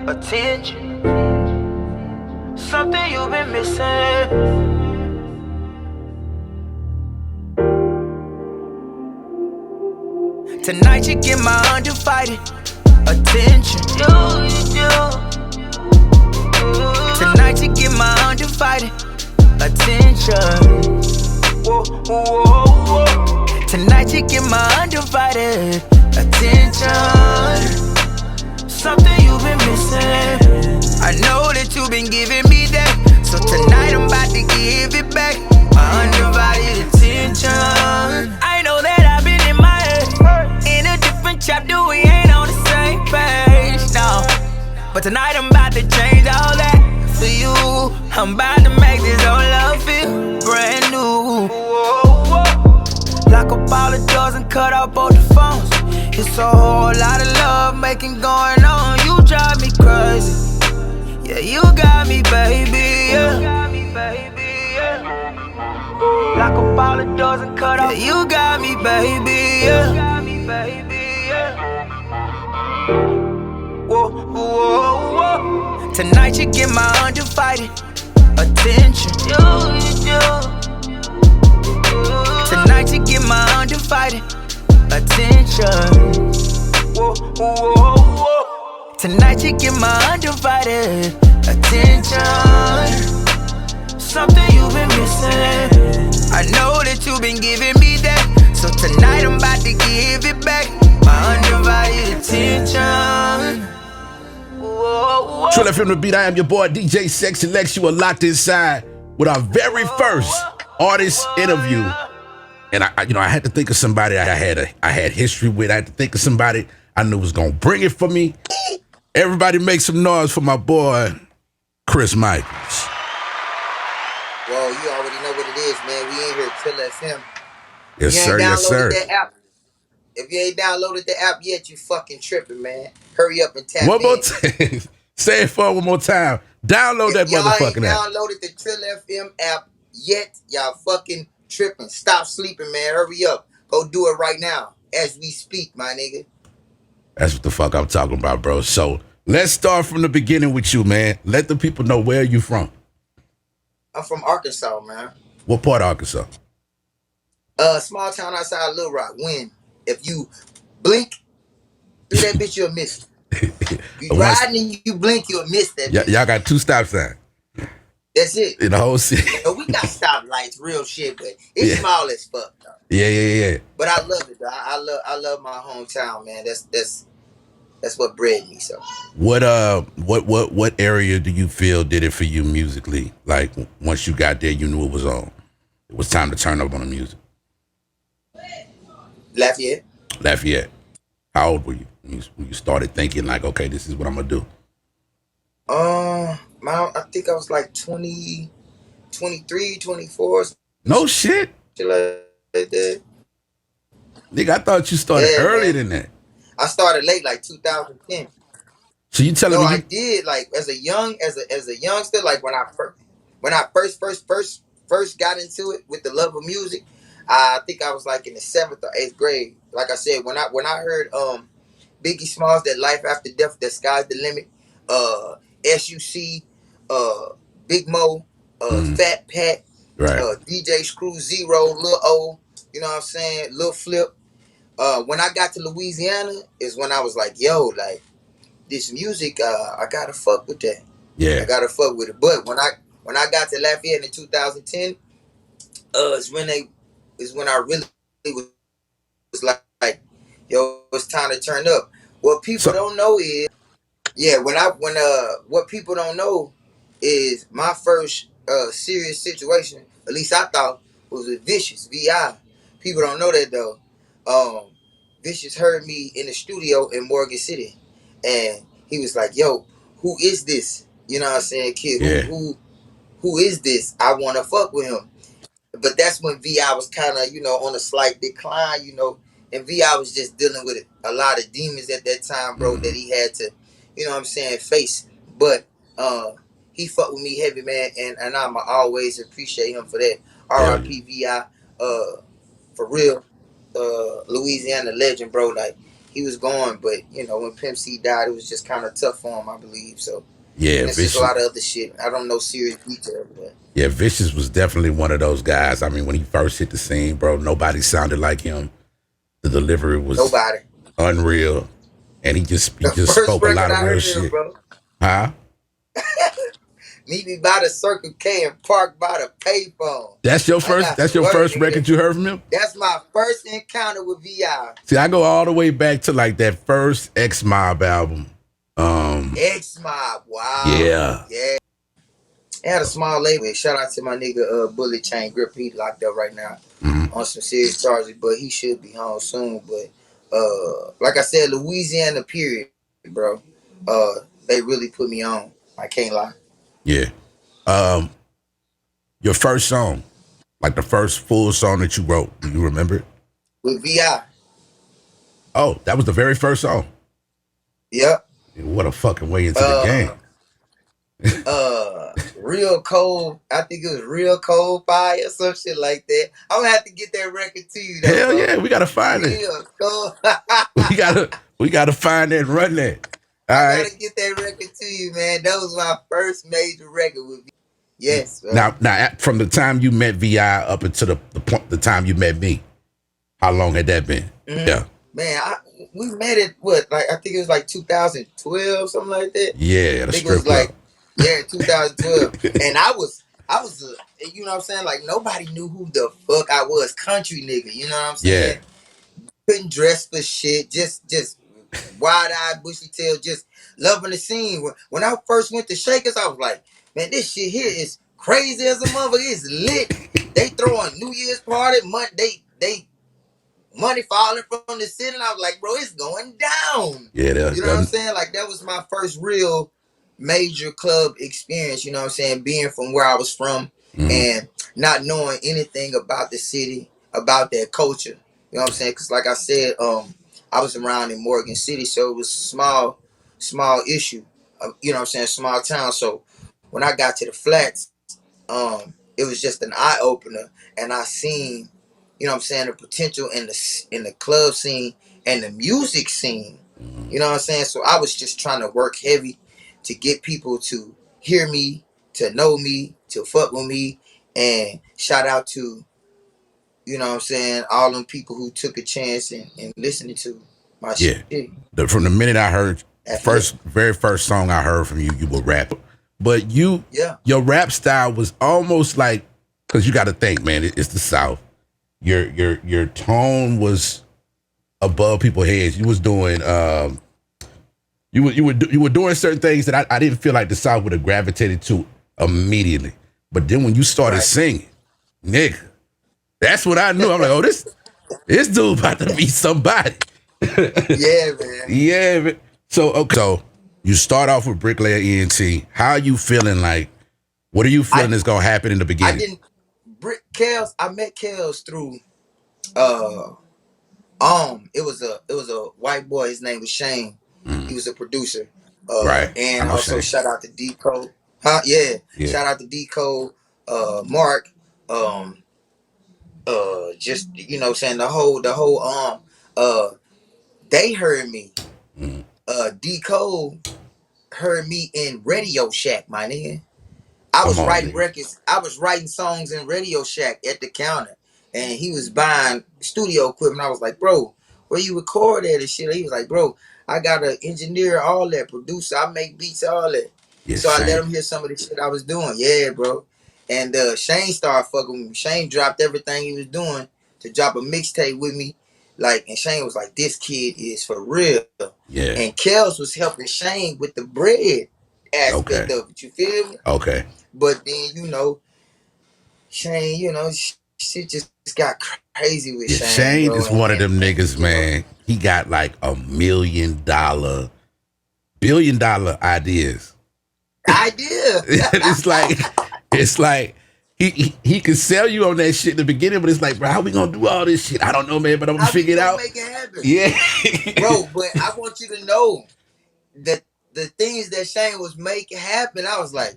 attention, something you've been missing. Tonight you get my undivided attention. Tonight you get my undivided attention. Whoa, whoa, whoa. Tonight you get my undivided attention. Something you've been missing. I know that you've been giving me that, so tonight I'm about to give it back. My undivided attention. I know that I've been in my head, in a different chapter, we ain't on the same page, no. But tonight I'm about to change all that for you. I'm about to make this whole love feel brand new. Lock up all the doors and cut off both the phones. It's a whole lot of love making going on. You drive me crazy. Yeah, you got me, baby. Yeah. Lock up all the doors and cut off. Yeah, you got me, baby. Yeah. Whoa, whoa, whoa. Tonight you get my undivided attention. Tonight you get my undivided attention. Whoa, whoa, whoa. Tonight you get my undivided attention. Something you've been missing. I know that you've been giving me that, so tonight I'm about to give it back. My undivided attention. Whoa, whoa. Trill FM the beat. I am your boy DJ Sexy Lex. You are locked inside with our very first artist interview. And I had to think of somebody I had history with. I had to think of somebody I knew was gonna bring it for me. Everybody make some noise for my boy, Chrizz Michaels. Well, you already know what it is, man. We in here at Trill FM. Yes, sir. Yes, sir. That app. If you ain't downloaded the app yet, you fucking tripping, man. Hurry up and tap one in. More time. Say it for one more time. Download that motherfucking app. Y'all ain't downloaded the Trill FM app yet, y'all fucking tripping. Stop sleeping, man. Hurry up. Go do it right now as we speak, my nigga. That's what the fuck I'm talking about, bro. So let's start from the beginning with you, man. Let the people know where you from. I'm from Arkansas, man. What part of Arkansas? Small town outside Little Rock. When if you blink through that bitch, you'll miss it. You riding and you blink, you'll miss that bitch. Y'all got 2 stop signs. That's it. In the whole city. We got stoplights, real shit, but it's small as fuck, though. Yeah. But I love it, though. I love my hometown, man. That's what bred me. So. What area do you feel did it for you musically? Like once you got there, you knew it was on. It was time to turn up on the music. Lafayette. How old were you when you started thinking like, okay, this is what I'm gonna do? I think I was like 20, 23, 24. No shit. Like that. Nigga, I thought you started earlier than that. I started late, like 2010. So you telling me? I did like as a youngster, like when I first got into it with the love of music. I think I was like in the 7th or 8th grade. Like I said, when I heard Biggie Smalls, that Life After Death, that Sky's the Limit, SUC, Big Mo, Fat Pat, right. DJ Screw Zero, Lil O, you know what I'm saying, Lil Flip. When I got to Louisiana is when I was like, yo, like this music, I gotta fuck with that. Yeah, I gotta fuck with it. But when I got to Lafayette in 2010, is when I really was like, yo, it's time to turn up. What people don't know is, what people don't know is my first serious situation, at least I thought, was with Vicious, V.I. People don't know that though. Vicious heard me in the studio in Morgan City, and he was like, yo, who is this? You know what I'm saying, kid? Yeah. Who is this? I want to fuck with him. But that's when V.I. was kind of, on a slight decline, and V.I. was just dealing with a lot of demons at that time, bro, that he had to, face. But he fucked with me heavy, man, and I'ma always appreciate him for that. R.I.P. V.I. For real, Louisiana legend, bro. Like, he was going, but you know when Pimp C died, it was just kind of tough for him, I believe. So Yeah, and it's just a Vicious. lot of other shit. I don't know serious detail, but Yeah, Vicious was definitely one of those guys. I mean, when he first hit the scene, bro, nobody sounded like him. The delivery was nobody. unreal, and he The just first spoke a record lot of I real heard, shit. bro, Huh? meet me by the Circle K and park by the payphone. That's your I first. got That's some your work, first nigga. record you heard from him. That's my first encounter with VI. See, I go all the way back to like that first X Mob album. X Mob, wow, Yeah. yeah. It had a small label. Shout out to my nigga Bullet Chain Grip. He locked up right now on some serious charges, but he should be home soon. But like I said, Louisiana period, bro. They really put me on. I can't lie. Yeah. Your first song, like the first full song that you wrote, do you remember it? With VI. Oh, that was the very first song. Yep. What a fucking way into the game. Real Cold. I think it was Real Cold Fire, some shit like that. I'm gonna have to get that record to you, though. Hell bro. yeah, we gotta find it. Real Cold. We gotta find that and run that. All I right. gotta get that record to you, man. That was my first major record with VI. Yes, bro. Now, from the time you met VI up until the time you met me, how long had that been? Mm-hmm. Yeah. Man, we met it I think it was like 2012, something like that. Yeah, I think it was club. like 2012, and I was you know what I'm saying, like nobody knew who the fuck I was, country nigga. You know what I'm saying? Yeah. Couldn't dress for shit, just wide-eyed, bushy tail, just loving the scene. When I first went to Shakers, I was like, man, this shit here is crazy as a motherfucker. It's lit. They throwing New Year's party, they money falling from the ceiling. I was like, bro, it's going down. Yeah, you know what I'm saying? Like that was my first real major club experience. You know what I'm saying? Being from where I was from and not knowing anything about the city, about their culture. You know what I'm saying? Because like I said, I was around in Morgan City, so it was small issue. You know what I'm saying? Small town. So when I got to the flats, it was just an eye opener, and I seen, you know what I'm saying, the potential in the club scene and the music scene. You know what I'm saying? So I was just trying to work heavy to get people to hear me, to know me, to fuck with me, and shout out to, you know what I'm saying, all them people who took a chance and listening to my shit. From the minute I heard very first song I heard from you, you were rap. But your rap style was almost like, because you got to think, man, it's the South. Your tone was above people's heads. You was doing you were doing certain things that I didn't feel like the South would have gravitated to immediately. But then when you started singing, nigga, that's what I knew. I'm like, oh, this dude about to be somebody. Yeah, man. Yeah, man. So you start off with Bricklayer ENT. How are you feeling? Like, what are you feeling is gonna happen in the beginning? I met Kels through it was a white boy, his name was Shane. He was a producer. Right. And also Shane. Shout out to D Code. Yeah. Shout out to D Code, Mark, just, you know, saying the whole they heard me. D Code heard me in Radio Shack, my nigga. I was writing records. I was writing songs in Radio Shack at the counter, and he was buying studio equipment. I was like, bro, where you record at and shit? He was like, bro, I got an engineer, all that, producer, I make beats, all that. So I let him hear some of the shit I was doing. Yeah, bro. And Shane started fucking with me. Shane dropped everything he was doing to drop a mixtape with me. Like, and Shane was like, this kid is for real. Yeah. And Kels was helping Shane with the bread aspect of it. You feel me? Okay. But then, you know, Shane, you know, shit just got crazy with Shane. Shane is one of them niggas, man. He got like $1 million, billion dollar ideas. It's like he can sell you on that shit in the beginning, but it's like, bro, how we gonna do all this shit? I don't know, man, but I'm gonna figure it out. Make it happen. Yeah. Bro, but I want you to know that the things that Shane was making happen, I was like,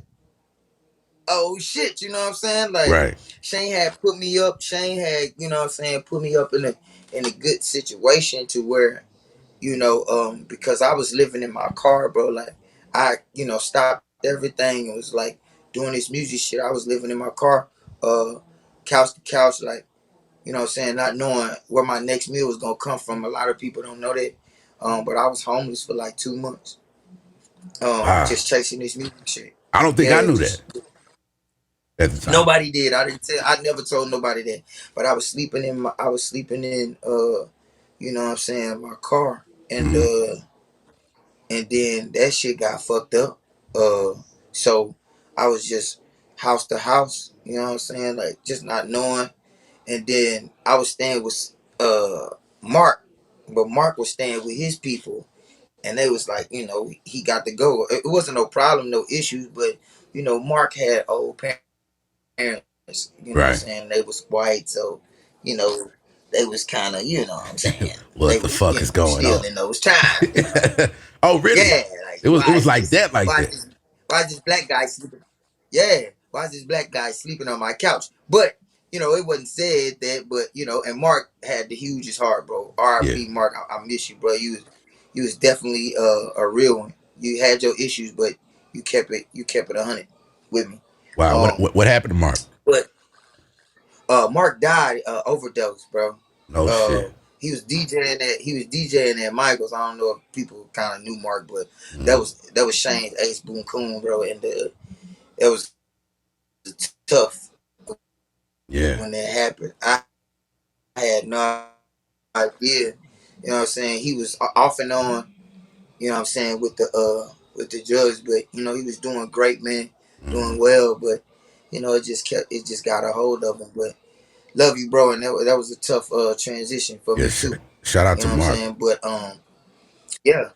oh shit, you know what I'm saying? Like, Shane had put me up. Shane had, you know what I'm saying, put me up in a good situation to where, because I was living in my car, bro. Like I, stopped everything and was like doing this music shit. I was living in my car, uh, couch to couch, like what I'm saying, not knowing where my next meal was gonna come from. A lot of people don't know that, but I was homeless for like 2 months, Wow. just chasing this music shit. I don't think I Yeah, knew that just at the time. nobody did. I didn't tell. I never told nobody that. But I was sleeping in. What I'm saying, my car, Mm-hmm. and then that shit got fucked up. So I was just house to house. You know what I'm saying, like just not knowing. And then I was staying with Mark, but Mark was staying with his people, and they was like, he got to go. It wasn't no problem, no issues, but Mark had old parents. You know what I'm Right. saying? They was white, so you know they was kind of, what I'm saying, they What the was, fuck is going still on? in those times. Oh, really? Yeah, like It was like that, like that. why is this black guy sleeping? Yeah, why is this black guy sleeping on my couch? But it wasn't said that. But and Mark had the hugest heart, bro. Yeah. R.I.P. Mark, I miss you, bro. You was definitely a real one. You had your issues, but you kept it 100 with me. Wow. What Um, what, what happened to Mark? but Mark died overdose, bro. No Uh, shit. he was DJing at Michaels. I don't know if people kind of knew Mark, but that Mm. was that was Shane's Ace Boon Coon, bro, and it was tough Yeah. when that happened. I had no idea. You know what I'm saying? He was off and on. You know what I'm saying, with the judge, but he was doing great, man, Mm. doing well, but it just got a hold of him. But love you, bro, and that was a tough transition for Yeah. me too. Shout out You to know what I'm Mark. saying? But yeah,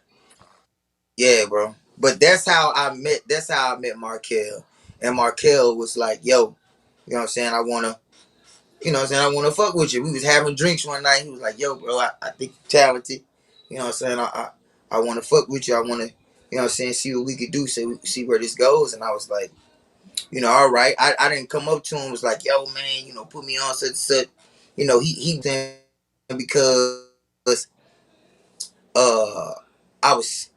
yeah, bro. But that's how I met Markel. And Markel was like, yo, you know what I'm saying, I wanna fuck with you. We was having drinks one night. He was like, yo, bro, I think you're talented. You know what I'm saying? I wanna fuck with you. I wanna, see what we could do, see where this goes. And I was like, all right. I didn't come up to him, was like, yo, man, put me on such and such. He because uh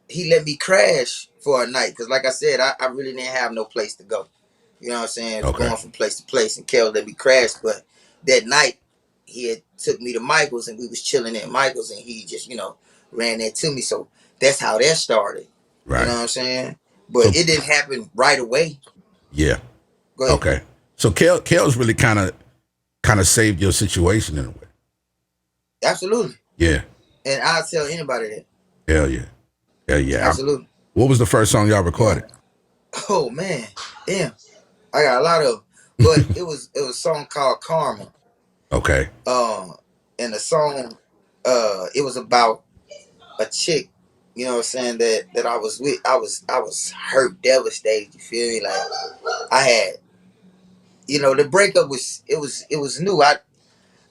he let me crash for a night, because like I said, I really didn't have no place to go. You know what I'm saying? Okay. Going from place to place, and Kel let me crash. But that night he had took me to Michael's, and we was chilling at Michael's, and he just ran that to me. So that's how that started. You know Right. what I'm saying? But So it didn't happen right away. yeah. Go ahead. Okay. So Kel's really kind of saved your situation in a way. Absolutely. Yeah. And I'll tell anybody that. Hell yeah. Hell yeah. Absolutely. What was the first song y'all recorded? Oh man. Damn. I got a lot of them. But it was a song called Karma. Okay. And the song, it was about a chick, you know what I'm saying, that I was with. I was hurt, devastated, you feel me? Like I had, the breakup was new.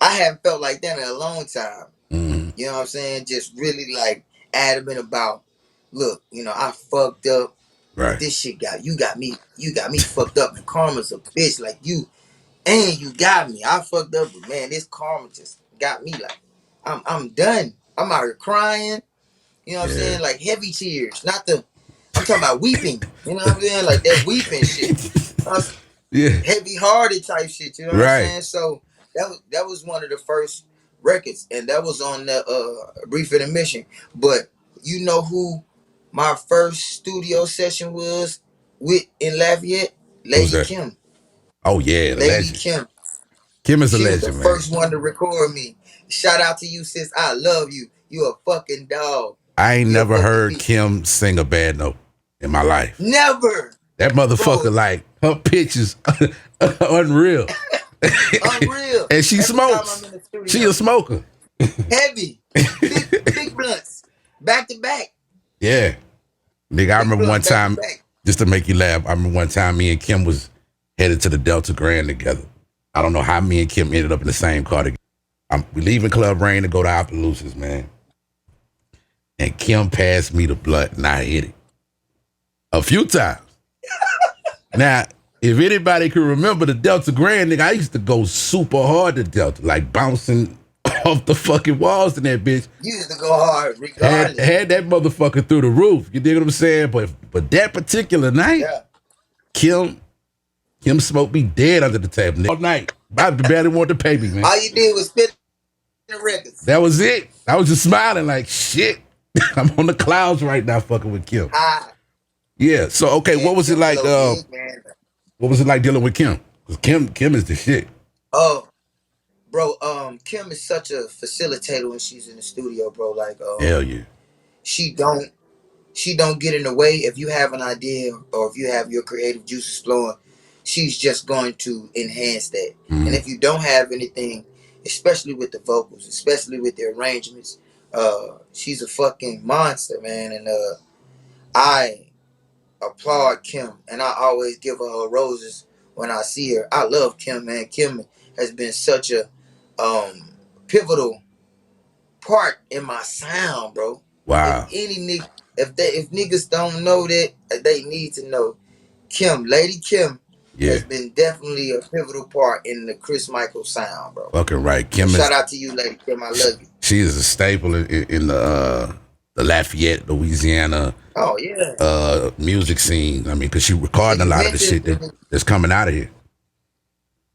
I haven't felt like that in a long time. Mm. You know what I'm saying? Just really like adamant about, look, I fucked up, but Right. this shit you got me fucked up, and karma's a bitch, like and you got me. I fucked up, but man, this karma just got me. Like I'm done. I'm out here crying. You know what I'm Yeah. saying? Like heavy tears, not the. I'm talking about weeping. You know what I'm saying? Like that weeping shit. Yeah. Heavy hearted type shit. You know what I'm Right. saying? So that was one of the first records, and that was on the Brief Intermission. But you know who my first studio session was with in Lafayette? Who's Lady that? Kim. Oh yeah, the Lady legend. Kim. Kim is a She was the legend, man. first one to record me. Shout out to you, sis. I love you. You a fucking dog. I ain't You a never fucking heard beast. Kim sing a bad note in my life. Never, That bro. motherfucker, like, her pitches unreal. Unreal. And she Every time smokes. I'm in the She a studio, smoker. heavy, big blunts, back to back, Yeah. Nigga, I big remember one blunts back to time, back. just to make you laugh, I remember one time me and Kim was headed to the Delta Grand together. I don't know how me and Kim ended up in the same car together. We leaving Club Rain to go to Opelousas, man. And Kim passed me the blunt, and I hit it a few times. Now, if anybody can remember the Delta Grand, nigga, I used to go super hard to Delta, like bouncing off the fucking walls in that bitch. You used to go hard Had regardless. had that motherfucker through the roof. You dig what I'm saying? But that particular night, Yeah. Kim smoked me dead under the table all night. I barely wanted to pay me, man. All you did was spit the records. That was it. I was just smiling like shit. I'm on the clouds right now, fucking with Kim. Yeah. So okay, Man, what was it Kim like? so big, man. What was it like dealing with Kim? Because Kim is the shit. Oh, bro. Kim is such a facilitator when she's in the studio, bro. Like, Hell yeah. she don't get in the way. If you have an idea or if you have your creative juices flowing, she's just going to enhance that. Mm-hmm. And if you don't have anything, especially with the vocals, especially with the arrangements, she's a fucking monster, man. And I applaud Kim, and I always give her roses when I see her. I love Kim, man. Kim has been such a pivotal part in my sound, bro. Wow. If niggas don't know that, they need to know. Lady Kim, has been definitely a pivotal part in the Chrizz Michaels sound, bro. Fucking right. Kim Shout out to you, Lady Kim. I love you. She is a staple in the Lafayette, Louisiana. Oh yeah. Music scene. I mean, because she recording a lot of the shit that's coming out of here.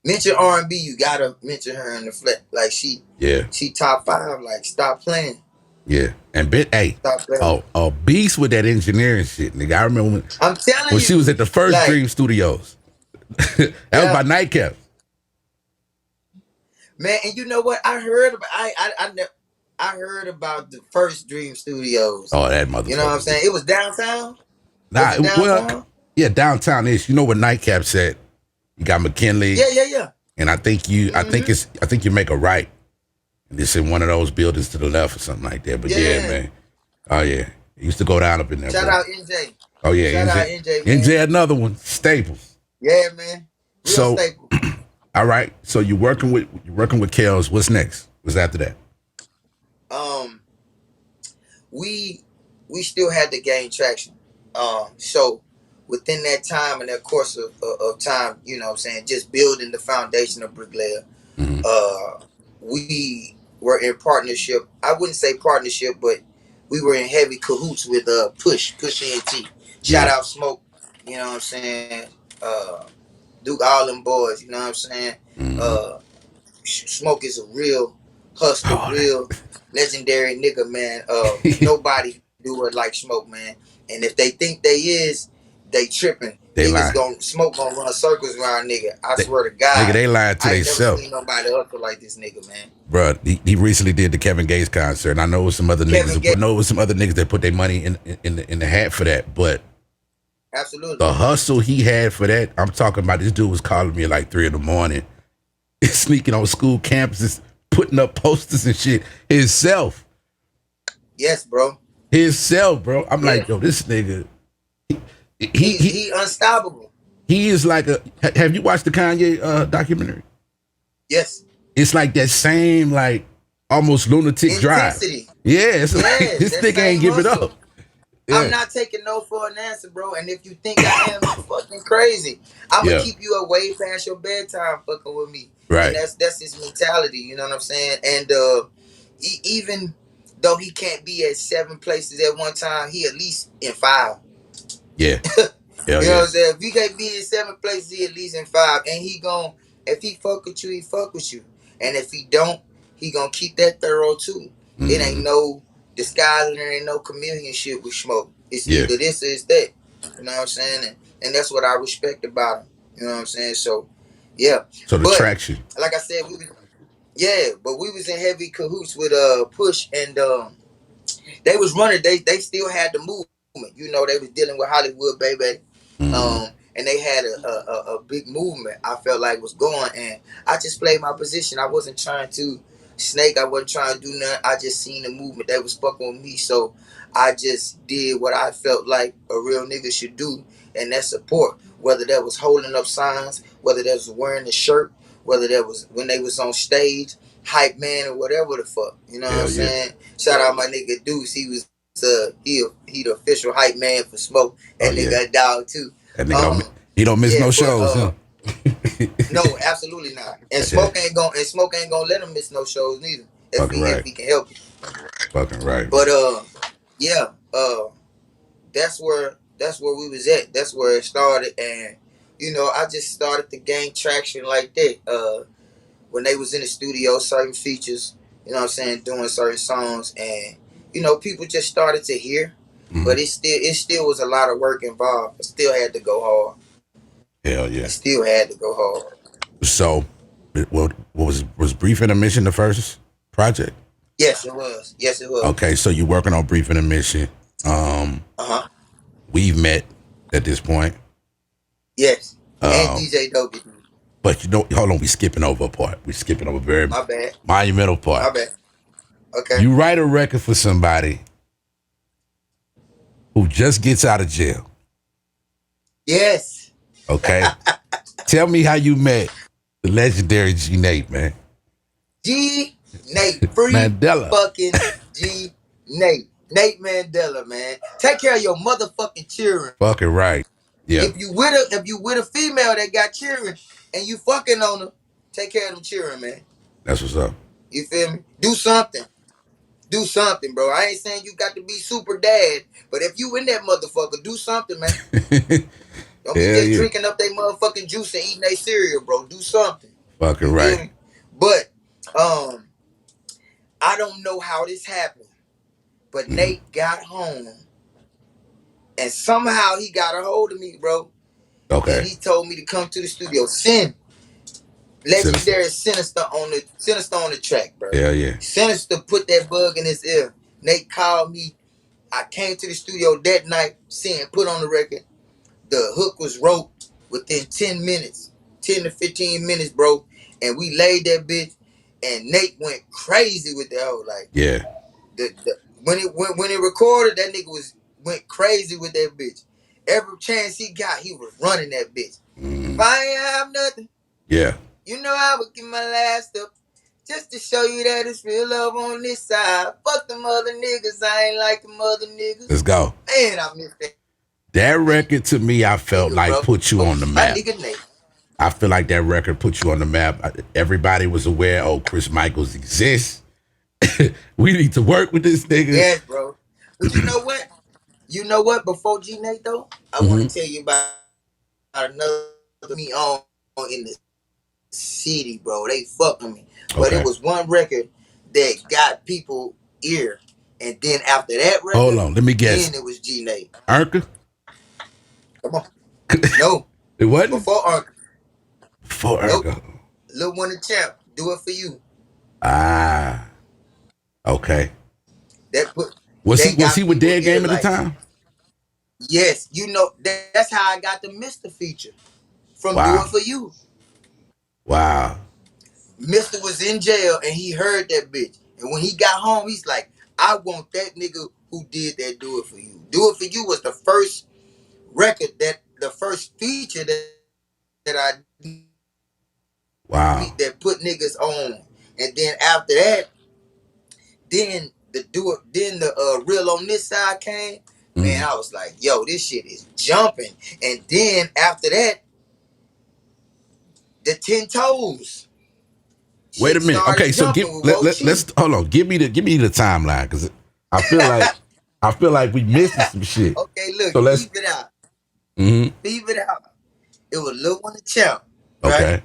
Mention R&B, you gotta mention her in the flat. Like she top 5. Like stop playing. Yeah, and a beast with that engineering shit, nigga. I remember when she was at the first Dream Studios. That was by Nightcap. Man, and you know what? I heard about I heard about the first Dream Studios. Oh, that motherfucker. You know what I'm saying? It was downtown. Nah, well, yeah, downtown ish. You know what Nightcap said? You got McKinley. Yeah. And I think you make a right. And it's in one of those buildings to the left or something like that. But yeah man. Oh yeah. It used to go down up in there. Shout out NJ. Oh yeah, Shout out NJ. Man. NJ another one. Staples. Yeah, man. Real staple. All right. So you're working with Kels. What's next? What's after that? We still had to gain traction. So within that time and that course of time, you know what I'm saying, just building the foundation of Bricklayer, we were in partnership. I wouldn't say partnership, but we were in heavy cahoots with Push ENT. Shout out Smoke, you know what I'm saying? Duke, all them boys, you know what I'm saying? Smoke is a real hustler, real legendary nigga, man. Nobody do it like Smoke, man. And if they think they tripping. Smoke gonna run circles around nigga. I swear to God. Nigga, they lied to themselves. I never seen nobody hustle like this nigga, man. Bruh, he recently did the Kevin Gates concert, and I know it was some other niggas that put their money in the hat for that, but absolutely the hustle he had for that, I'm talking about. This dude was calling me at like 3 a.m, sneaking on school campuses, putting up posters and shit himself. Yes, bro. Himself, bro. I'm like, yo, this nigga. He unstoppable. He is like have you watched the Kanye documentary? Yes. It's like that same like almost lunatic intensity. Drive. Yeah, it's like this nigga ain't give it up. Yeah. I'm not taking no for an answer, bro. And if you think I am, you fucking crazy. I'm gonna keep you away past your bedtime fucking with me. Right. And that's his mentality, you know what I'm saying? And even though he can't be at 7 places at one time, he at least in 5. Yeah. You know what I'm saying? If he can't be in 7 places, he at least in 5. And if he fuck with you, he fuck with you. And if he don't, he gonna keep that thorough too. It ain't no disguising, there ain't no chameleon shit with Smoke. It's either this or it's that. You know what I'm saying? And that's what I respect about him. You know what I'm saying? So yeah. So the traction. Like I said, we was in heavy cahoots with Push, and they was running, they still had the movement. You know, they was dealing with Hollywood, baby. And they had a big movement I felt like was going, and I just played my position. I wasn't trying to snake, I wasn't trying to do nothing. I just seen the movement. They was fucking with me, so I just did what I felt like a real nigga should do, and that's support. Whether that was holding up signs, whether that was wearing a shirt, whether that was when they was on stage, hype man or whatever the fuck. You know what I'm saying? Shout out my nigga Deuce. He was he the official hype man for Smoke. And nigga dog too. That nigga he don't miss no shows, huh? No, absolutely not. And Smoke ain't gonna let him miss no shows neither. Fucking if right. he can help it. Fucking right, But man. yeah, that's where we was at. That's where it started, and I just started to gain traction like that. When they was in the studio, certain features, what I'm saying, doing certain songs, and people just started to hear. But it still was a lot of work involved. It still had to go hard. Hell It yeah. still had to go hard. So, was Brief Intermission the first project? Yes, it was. Yes, it was. Okay, so you're working on Brief Intermission. Uh-huh. We've met at this point. Yes. And Um, DJ Dopey. but hold on, we skipping over a part. We skipping over a very My bad. monumental part. My bad. Okay. You write a record for somebody who just gets out of jail. Yes. Okay. Tell me how you met the legendary G Nate, man. G Nate. Free Mandela. fucking G Nate. Nate Mandela, man. Take care of your motherfucking children. Fucking right. Yeah. If you with a female that got children and you fucking on her, take care of them children, man. That's what's up. You feel me? Do something. Do something, bro. I ain't saying you got to be super dad, but if you in that motherfucker, do something, man. Don't be just drinking up their motherfucking juice and eating their cereal, bro. Do something. Fucking right. But I don't know how this happened, but Nate got home, and somehow he got a hold of me, bro. Okay. And he told me to come to the studio. Legendary Sinister on the track, bro. Hell yeah. Sinister put that bug in his ear. Nate called me. I came to the studio that night, put on the record. The hook was wrote within 10 minutes, 10 to 15 minutes, bro. And we laid that bitch, and Nate went crazy with the hoe. Like, yeah. When it recorded, that nigga went crazy with that bitch. Every chance he got, he was running that bitch. If I ain't have nothing, yeah, I would give my last up just to show you that it's real love on this side. Fuck them other niggas, I ain't like them other niggas. Let's go. Man, I miss that. That record to me, I felt put you on the map. I feel like that record put you on the map. Everybody was aware, Chrizz Michaels exists. We need to work with this nigga. Yes, bro. But you know what? Before G Nate though, I want to tell you about another me on in the city, bro. They fucking me. But it was one record that got people ear. And then after that record, hold on, let me guess. Then it was G Nate. Urka? Come on. No. It wasn't? Before Urka. Before Urka. Lil One the Champ. Do It For You. Ah. Okay. Was he with Dead Game at the time? Yes. That's how I got the Mr. feature. From Do It For You. Wow. Mr. was in jail and he heard that bitch. And when he got home, he's like, I want that nigga who did that Do It For You. Do It For You was the first record, the first feature that I that put niggas on. And then after that, then the Real on This Side came. Man, I was like, yo, this shit is jumping. And then after that, the 10 Toes. Wait a minute. Okay, so let's hold on. Give me the timeline, because I feel like we missed some shit. Okay, look, so let's leave it out. Leave it out. It was Lil One the Champ. Okay. Right?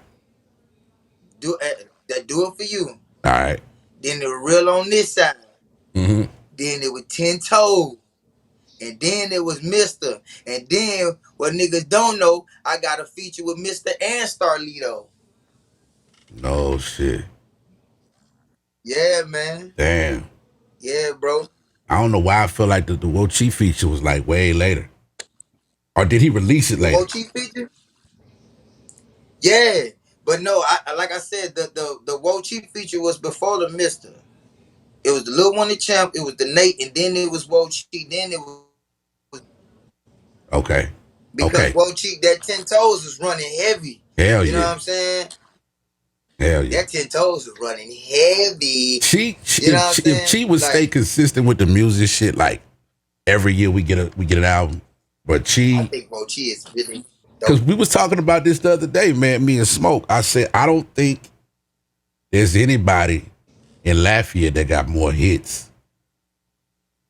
Do It For You. All right. Then the Real on This Side. Then it was 10 Toes. And then it was Mr. And then, what niggas don't know, I got a feature with Mr. and Starlito. No shit. Yeah, man. Damn. Yeah, bro. I don't know why I feel like the Wo Chi feature was like way later. Or did he release it later? The Wo Chi feature? Yeah. But no, like I said, the Wo Chi feature was before the Mr. It was the Lil One the Champ, it was the Nate, and then it was Wo Chi, then it was... Okay. Because Wo Chi, that 10 Toes was running heavy. Hell you know what I'm saying? Hell yeah. That 10 Toes was running heavy. If she would stay consistent with the music shit, like every year we get an album. But I think Wo Chi is really... Because we was talking about this the other day, man, me and Smoke. I said, I don't think there's anybody in Lafayette that got more hits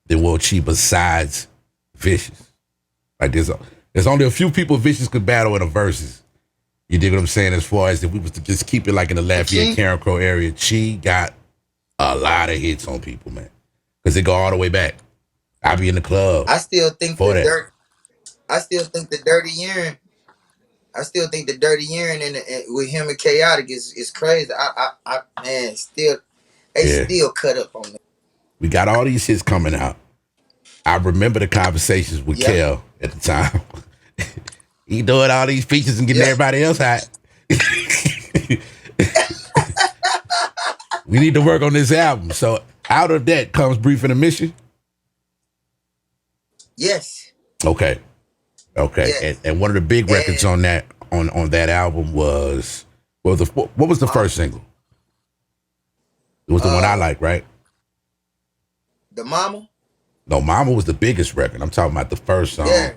than Will Chi besides Vicious. Like there's only a few people Vicious could battle in a verses. You dig what I'm saying? As far as if we was to just keep it like in the Lafayette, Karen Crow area, Chi got a lot of hits on people, man. Because they go all the way back. I be in the club. I still think I still think the dirty urine. I still think the dirty urine and with him and Chaotic is crazy. Man, still they still cut up on that. We got all these hits coming out. I remember the conversations with Kel at the time. He doing all these features and getting everybody else hot. We need to work on this album. So out of that comes Brief and a Mission. Yes. Okay. Yes. And one of the big records on that album was what was the first single? It was the one I like, right? The Mama? No, Mama was the biggest record. I'm talking about the first song. Yeah.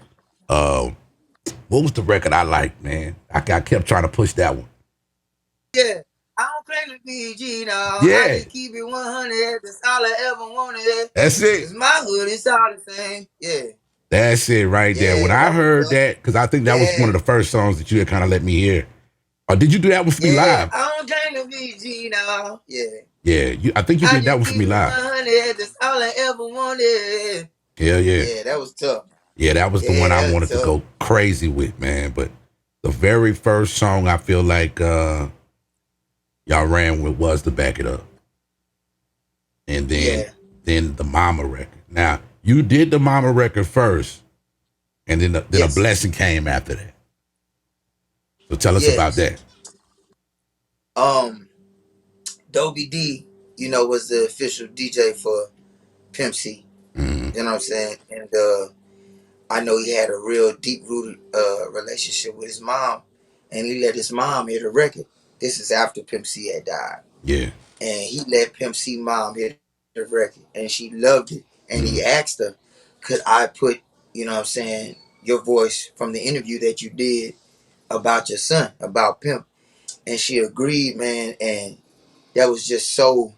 What was the record I liked, man? I kept trying to push that one. Yeah. I don't claim to be G now. Yeah. I just keep it 100. That's all I ever wanted. That's it. It's my hood. It's all the same. Yeah. That's it right there. When I heard that, because I think that was one of the first songs that you had kind of let me hear. Or did you do that one for me live? I don't claim to be G now. Yeah. Yeah, I think you did that one for me live. 100, that's all I ever wanted. Yeah. Yeah, that was tough. Yeah, that was the one I wanted to go crazy with, man. But the very first song I feel like y'all ran with was to Back It Up. And then the Mama record. Now, you did the Mama record first, and then a Blessing came after that. So tell us about that. Dobie D, was the official DJ for Pimp C. Mm-hmm. You know what I'm saying? And I know he had a real deep-rooted relationship with his mom, and he let his mom hear the record. This is after Pimp C had died. Yeah. And he let Pimp C mom hear the record, and she loved it. And he asked her, could I put, your voice from the interview that you did about your son, about Pimp? And she agreed, man, and that was just so,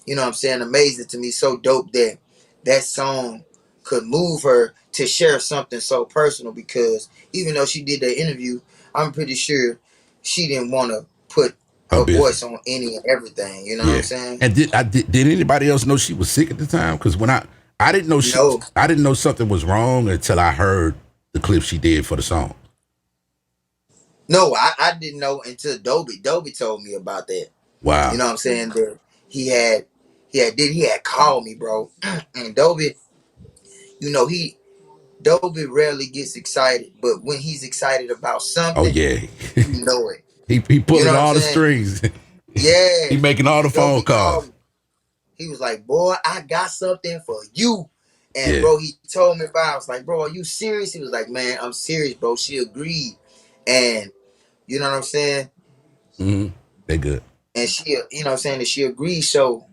amazing to me, so dope that song could move her to share something so personal, because even though she did that interview, I'm pretty sure she didn't want to put her voice on any and everything, you know what I'm saying? And did anybody else know she was sick at the time? Because when I didn't know I didn't know something was wrong until I heard the clip she did for the song. No, I didn't know until Dobie. Dobie told me about that. Wow. You know what I'm saying? That he had called me, bro. And Dobie, Dobie rarely gets excited, but when he's excited about something, you know it. He pulling all the strings. Yeah. He making all the phone calls. He was like, boy, I got something for you. And bro, he told me about it. I was like, bro, are you serious? He was like, man, I'm serious, bro. She agreed. And you know what I'm saying? Mm-hmm. They good. And she, that she agreed. So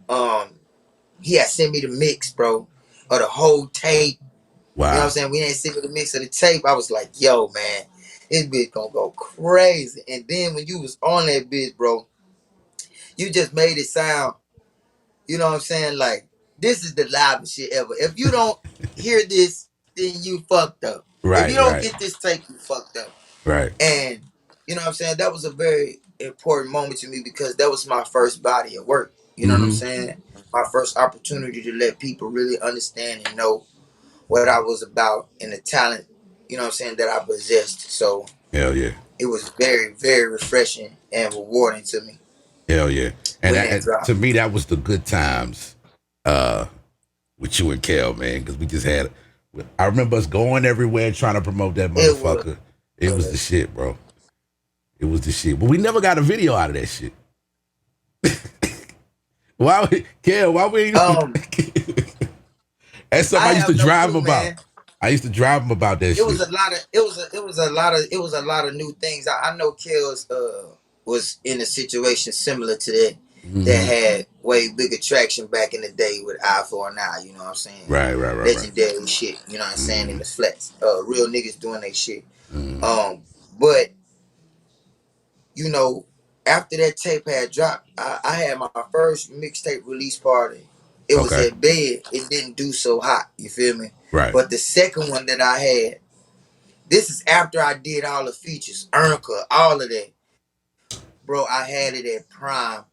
he had sent me the mix, bro, of the whole tape. Wow. You know what I'm saying? We ain't sent me the mix of the tape. I was like, yo, man, this bitch gonna go crazy. And then when you was on that bitch, bro, you just made it sound, you know what I'm saying? Like, this is the loudest shit ever. If you don't hear this, then you fucked up. Right. If you don't get this tape, you fucked up. Right. And, you know what I'm saying? That was a very important moment to me, because that was my first body of work. You know what I'm saying? My first opportunity to let people really understand and know what I was about and the talent, you know what I'm saying, that I possessed. So hell yeah. It was very, very refreshing and rewarding to me. Hell yeah. And to me, that was the good times with you and Kel, man, because we just had, I remember us going everywhere trying to promote that motherfucker. It was the shit, bro. It was the shit. But we never got a video out of that shit. Why we That's something I used to drive him about. Man. I used to drive him about that shit. It was a lot of new things. I know Kel's was in a situation similar to that, that had way bigger traction back in the day with Eye for an Eye, you know what I'm saying? Right. Legendary shit, you know what I'm saying, in the flats. Real niggas doing their shit. But, After that tape had dropped, I had my first mixtape release party. It was Okay. at bed. It didn't do so hot. You feel me? Right. But the second one that I had, this is after I did all the features, Ernka, all of that. Bro, I had it at prime.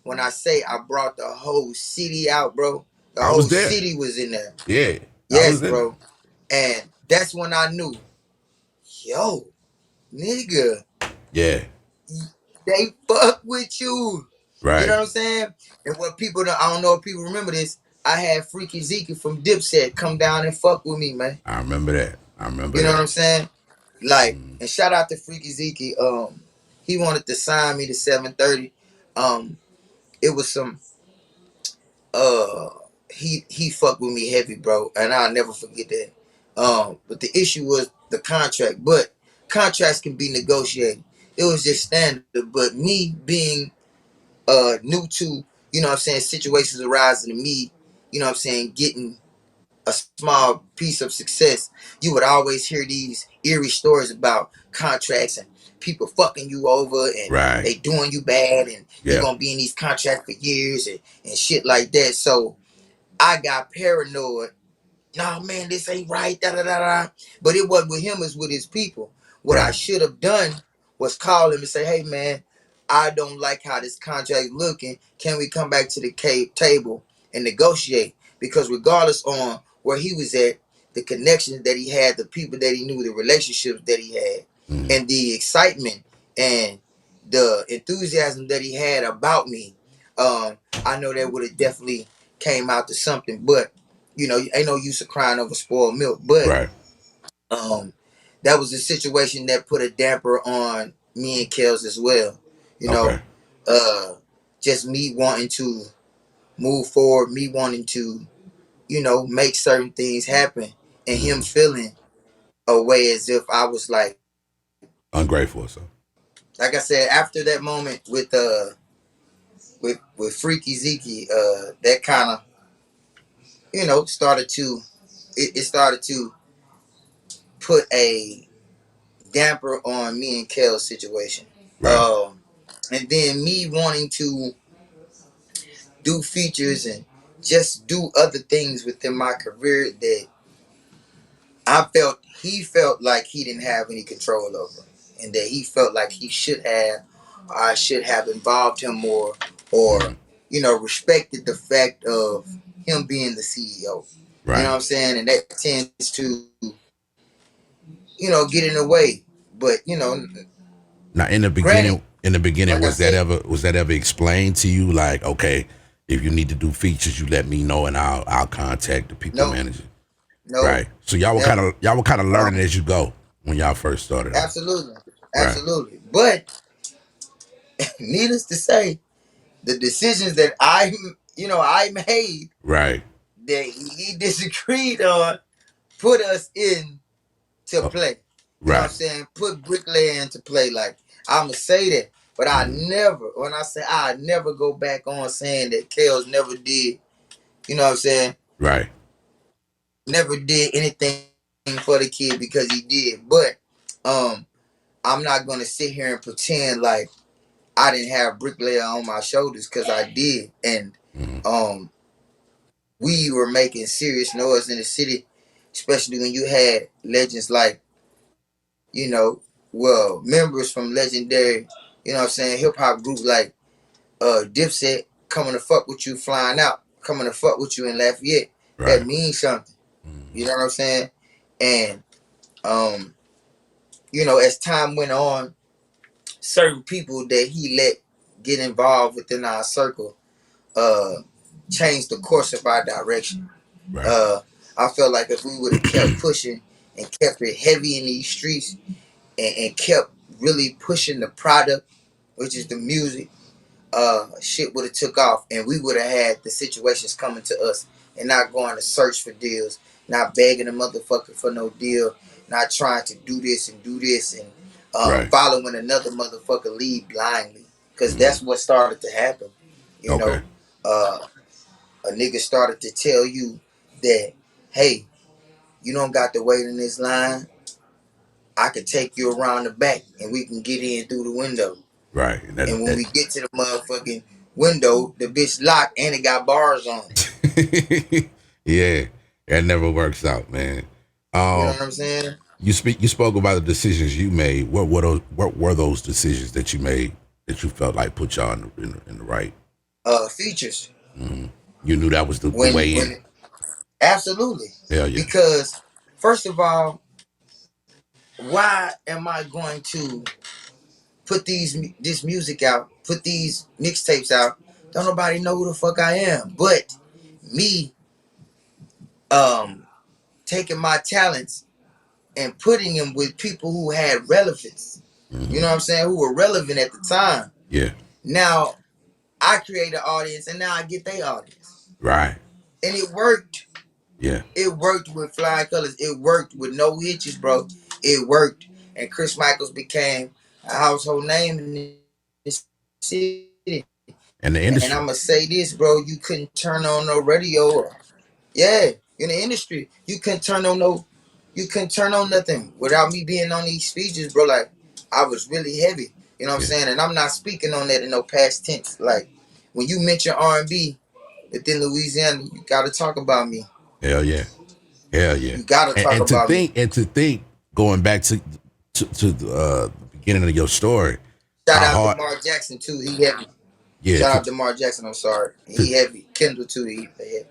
When I say I brought the whole city out, bro, the I was whole there. city was in there. Yeah. I Yes, was in there. bro. And that's when I knew, yo, nigga, Yeah. they fuck with you. You know Right. what I'm saying? And what people don't, I don't know if people remember this. I had Freaky Zeke from Dipset come down and fuck with me, man. I remember that. I remember You know what that. I'm saying? Like, and shout out to Freaky Zeke. He wanted to sign me to 730. It was some uh he fucked with me heavy, bro, and I'll never forget that. But the issue was the contract, but contracts can be negotiated. It was just standard, but me being new to, you know what I'm saying, situations arising to me, you know what I'm saying, getting a small piece of success, you would always hear these eerie stories about contracts and people fucking you over and Right. they doing you bad and you're Yeah. gonna be in these contracts for years and shit like that. So I got paranoid. No, man, this ain't right. Da da da da. But it wasn't with him; it's with his people. What I Right. should have done was call him and say, "Hey, man, I don't like how this contract looking. Can we come back to the table and negotiate? Because regardless on where he was at, the connections that he had, the people that he knew, the relationships that he had, Mm-hmm. and the excitement and the enthusiasm that he had about me, I know that would have definitely came out to something. But you know, ain't no use of crying over spoiled milk. But Right. um, that was a situation that put a damper on me and Kels as well. You Okay. know, uh, just me wanting to move forward, me wanting to, you know, make certain things happen, and him Mm-hmm. feeling a way as if I was Ungrateful. So. like I said, after that moment with Freaky Zeke, that kind of, you know, started to it started to put a damper on me and Kel's situation. Right. And then me wanting to do features and just do other things within my career that I felt he felt like he didn't have any control over, and that he felt like he should have, or I should have involved him more, or Mm-hmm. you know, respected the fact of him being the CEO. You know Right. what I'm saying? And that tends to, you know, get in the way. But you know, Now, granted, in the beginning, like I said, was that ever explained to you? Like, okay, if you need to do features, you let me know, and I'll contact the people no, manager. no, Right. So y'all never. were kind of learning Um, as you go when y'all first started out. absolutely, Right. absolutely. But needless to say, the decisions that I made Right. that he disagreed on put us in to Oh, play. You know what I'm right. saying? Put bricklayer into play. Like I'ma say that, but I Mm, never. When I say I never go back on saying that Kels never did. You know what I'm saying? right. Never did anything for the kid because he did. But um, I'm not gonna sit here and pretend like I didn't have bricklayer on my shoulders because I did, and Mm, um, we were making serious noise in the city, especially when you had legends like, you know, well, members from legendary, you know what I'm saying, hip hop groups like Dipset coming to fuck with you, flying out, coming to fuck with you in Lafayette. That right. means something. You Mm, know what I'm saying? And um, you know, as time went on, certain people that he let get involved within our circle uh changed the course of our direction. right. Uh, I felt like if we would have kept pushing and kept it heavy in these streets and kept really pushing the product, which is the music, shit would have took off, and we would have had the situations coming to us, and not going to search for deals, not begging a motherfucker for no deal, not trying to do this and do this, and Right. following another motherfucker lead blindly, because Mm, that's what started to happen. You okay. know, uh, a nigga started to tell you that, hey, you don't got to wait in this line. I could take you around the back and we can get in through the window. Right. And when we get to the motherfucking window, the bitch locked and it got bars on it. Yeah, that never works out, man. You know Um, what I'm saying? you spoke about the decisions you made. What were those decisions that you made that you felt like put y'all in the right? Features. Hmm. You knew that was the When way in. absolutely. Hell yeah. Because first of all, why am I going to put this music out, put these mixtapes out? Don't nobody know who the fuck I am. But me um taking my talents and putting them with people who had relevance. You Hmm. know what I'm saying? Who were relevant at the time. Yeah. Now I create an audience and now I get their audience. Right. And it worked. Yeah. It worked with Flying Colors. It worked with no hitches, bro. It worked. And Chrizz Michaels became a household name in this city. And the And I'm industry. gonna say this, bro. You couldn't turn on no radio. Yeah, in the industry, you couldn't turn on nothing without me being on these speeches, bro. Like I was really heavy. You know what I'm Yeah. saying? And I'm not speaking on that in no past tense. Like when you mention R&B within Louisiana, you gotta talk about me. Hell yeah. Hell yeah. You gotta And, talk and to about me. think and to think going back to the beginning of your story, Shout how out hard. DeMar Jackson too. He heavy. Yeah. Shout out DeMar Jackson. I'm sorry. To He heavy. Kendall too. He heavy.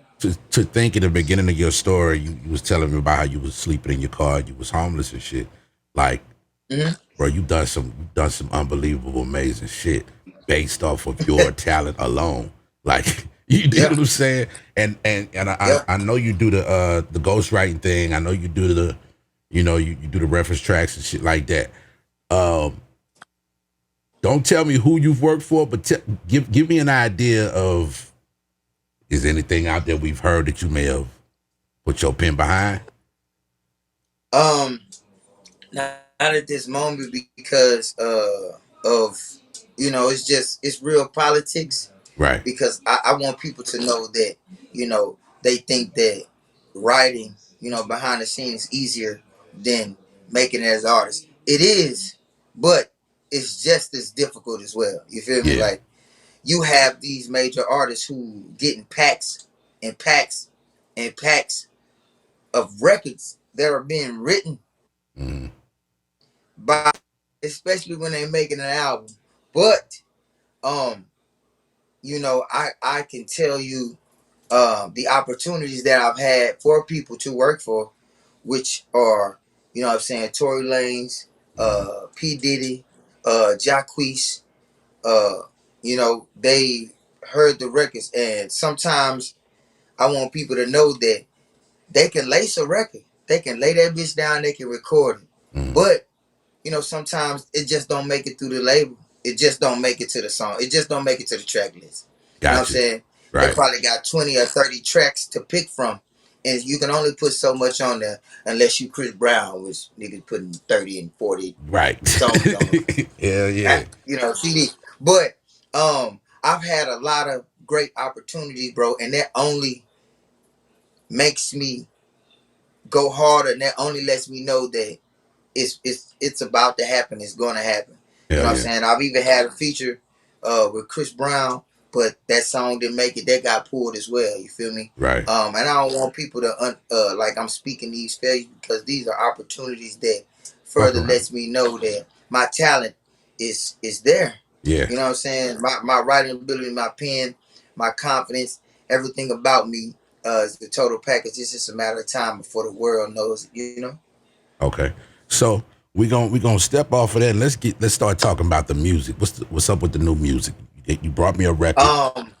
to think in the beginning of your story, you was telling me about how you was sleeping in your car, you was homeless and shit. Like, Mm-hmm. bro, you done some unbelievable, amazing shit based off of your talent alone. Like, you dig Yeah. what I'm saying? And I, Yeah. I know you do the ghostwriting thing. I know you do you do the reference tracks and shit like that. Um, don't tell me who you've worked for, but give me an idea of, is anything out there we've heard that you may have put your pen behind? Um. Not at this moment because of it's real politics. Right. Because I want people to know that they think that writing behind the scenes is easier than making it as artists. It is, but it's just as difficult as well. You feel me? Yeah. Like you have these major artists who getting packs and packs and packs of records that are being written Mm. by, especially when they're making an album. But um, I can tell you the opportunities that I've had for people to work for, which are, what I'm saying, Tory Lanez, Mm. P. Diddy, Jacquees, they heard the records. And sometimes I want people to know that they can lace a record. They can lay that bitch down, they can record it. Mm. But, sometimes it just don't make it through the label. It just don't make it to the song. It just don't make it to the track list. You know what I'm Gotcha. saying? They Right. probably got 20 or 30 tracks to pick from. And you can only put so much on there unless you Chris Brown, which niggas putting 30 and 40 Right. songs on them. Hell yeah. CD. But I've had a lot of great opportunities, bro, and that only makes me go harder, and that only lets me know that it's about to happen. It's going to happen. You Hell know what I'm yeah. saying? I've even had a feature with Chris Brown, but that song didn't make it. That got pulled as well. You feel me? Right. And I don't want people to like I'm speaking these failures because these are opportunities that Fuck further around. lets me know that my talent is there. Yeah. You know what I'm saying? My writing ability, my pen, my confidence, everything about me is the total package. It's just a matter of time before the world knows it. You know? Okay. So we gonna step off of that and let's start talking about the music. What's up with the new music? You brought me a record. Um,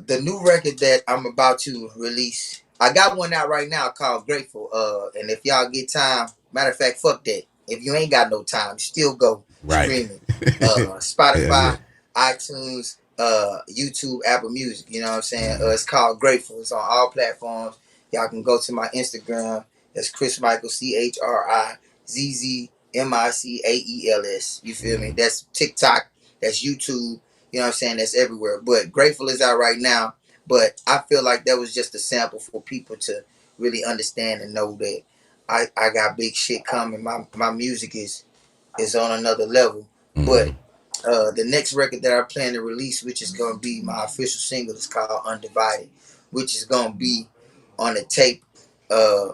the new record that I'm about to release, I got one out right now called Grateful. And if y'all get time, matter of fact, fuck that. If you ain't got no time, still go Right. stream it. Hell yeah. Spotify, iTunes, YouTube, Apple Music. You know what I'm saying? Mhm. It's called Grateful. It's on all platforms. Y'all can go to my Instagram. That's Chrizz Michaels, ChrizzMichaels. You feel me? Mhm. That's TikTok. That's YouTube. You know what I'm saying? That's everywhere. But Grateful is out right now. But I feel like that was just a sample for people to really understand and know that I got big shit coming. My music is is on another level. Mm-hmm. But the next record that I plan to release, which is gonna be my official single, is called Undivided, which is gonna be on a tape. Uh,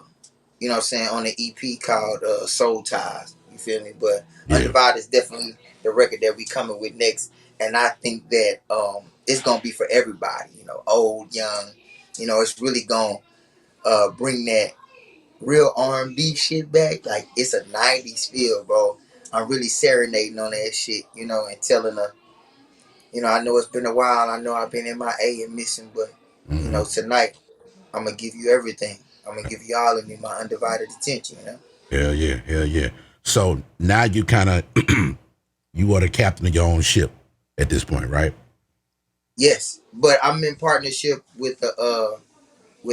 you know what I'm saying, on the EP called Soul Ties. You feel me? But Yeah. Undivided is definitely the record that we coming with next. And I think that it's gonna be for everybody, you know, old, young. You know, it's really gonna bring that real R&B shit back. Like it's a 90s feel, bro. I'm really serenading on that shit, you know, and telling her, you know, I know it's been a while. I know I've been in my A and missing, but you Mm-hmm. know, tonight I'm gonna give you everything. I'm gonna give you all of me, my undivided attention, you know. Hell yeah, hell yeah. So now you kind of you are the captain of your own ship at this point, right? Yes, but I'm in partnership with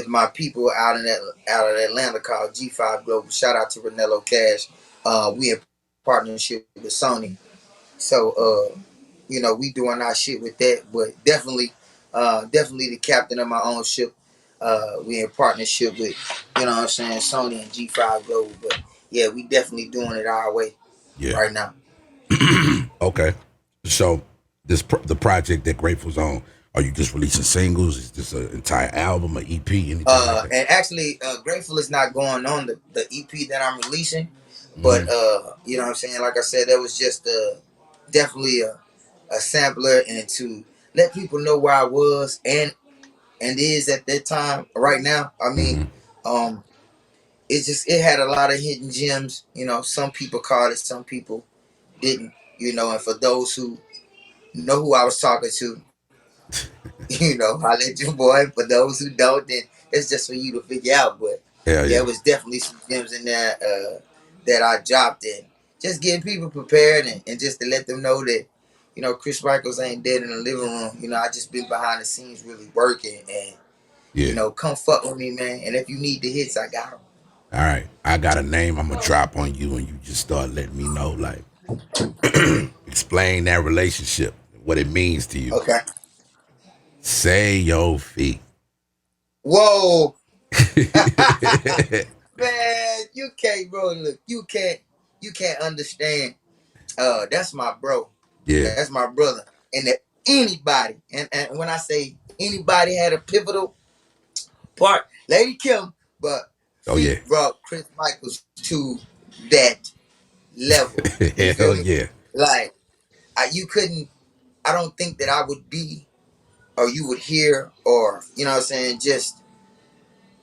my people out of Atlanta called G5 Global. Shout out to Renello Cash. We in partnership with Sony. So you know, we doing our shit with that, but definitely the captain of my own ship. We in partnership with, you know what I'm saying, Sony and G5 Global. But yeah, we definitely doing it our way Yeah. right now. Okay. So the project that Grateful's on, are you just releasing singles? Is this an entire album, an EP, anything like that? And actually, Grateful is not going on the EP that I'm releasing, but Mm-hmm. you know what I'm saying. Like I said, that was just definitely a sampler and to let people know where I was and is at that time. Right now, I mean, Mm-hmm. um, it had a lot of hidden gems. You know, some people caught it, some people didn't. You know, and for those who know who I was talking to, you know, I let you boy. For those who don't, then it's just for you to figure out. But Hell yeah, yeah. it was definitely some gems in there that I dropped in. Just getting people prepared and just to let them know that, you know, Chrizz Michaels ain't dead in the living room. You know, I just been behind the scenes really working and, you Yeah. know, come fuck with me, man. And if you need the hits, I got them. All right. I got a name I'm gonna drop on you and you just start letting me know, like explain that relationship, what it means to you. Okay. Say your feet. Whoa. Man, you can't, bro. Look, you can't understand. That's my bro. Yeah. That's my brother. And that anybody, and when I say anybody had a pivotal part, Lady Kim, but Oh yeah. Feet brought Chris Michaels to that level. You feel Hell me? yeah. Like you couldn't. I don't think that I would be, or you would hear, or you know what I'm saying, just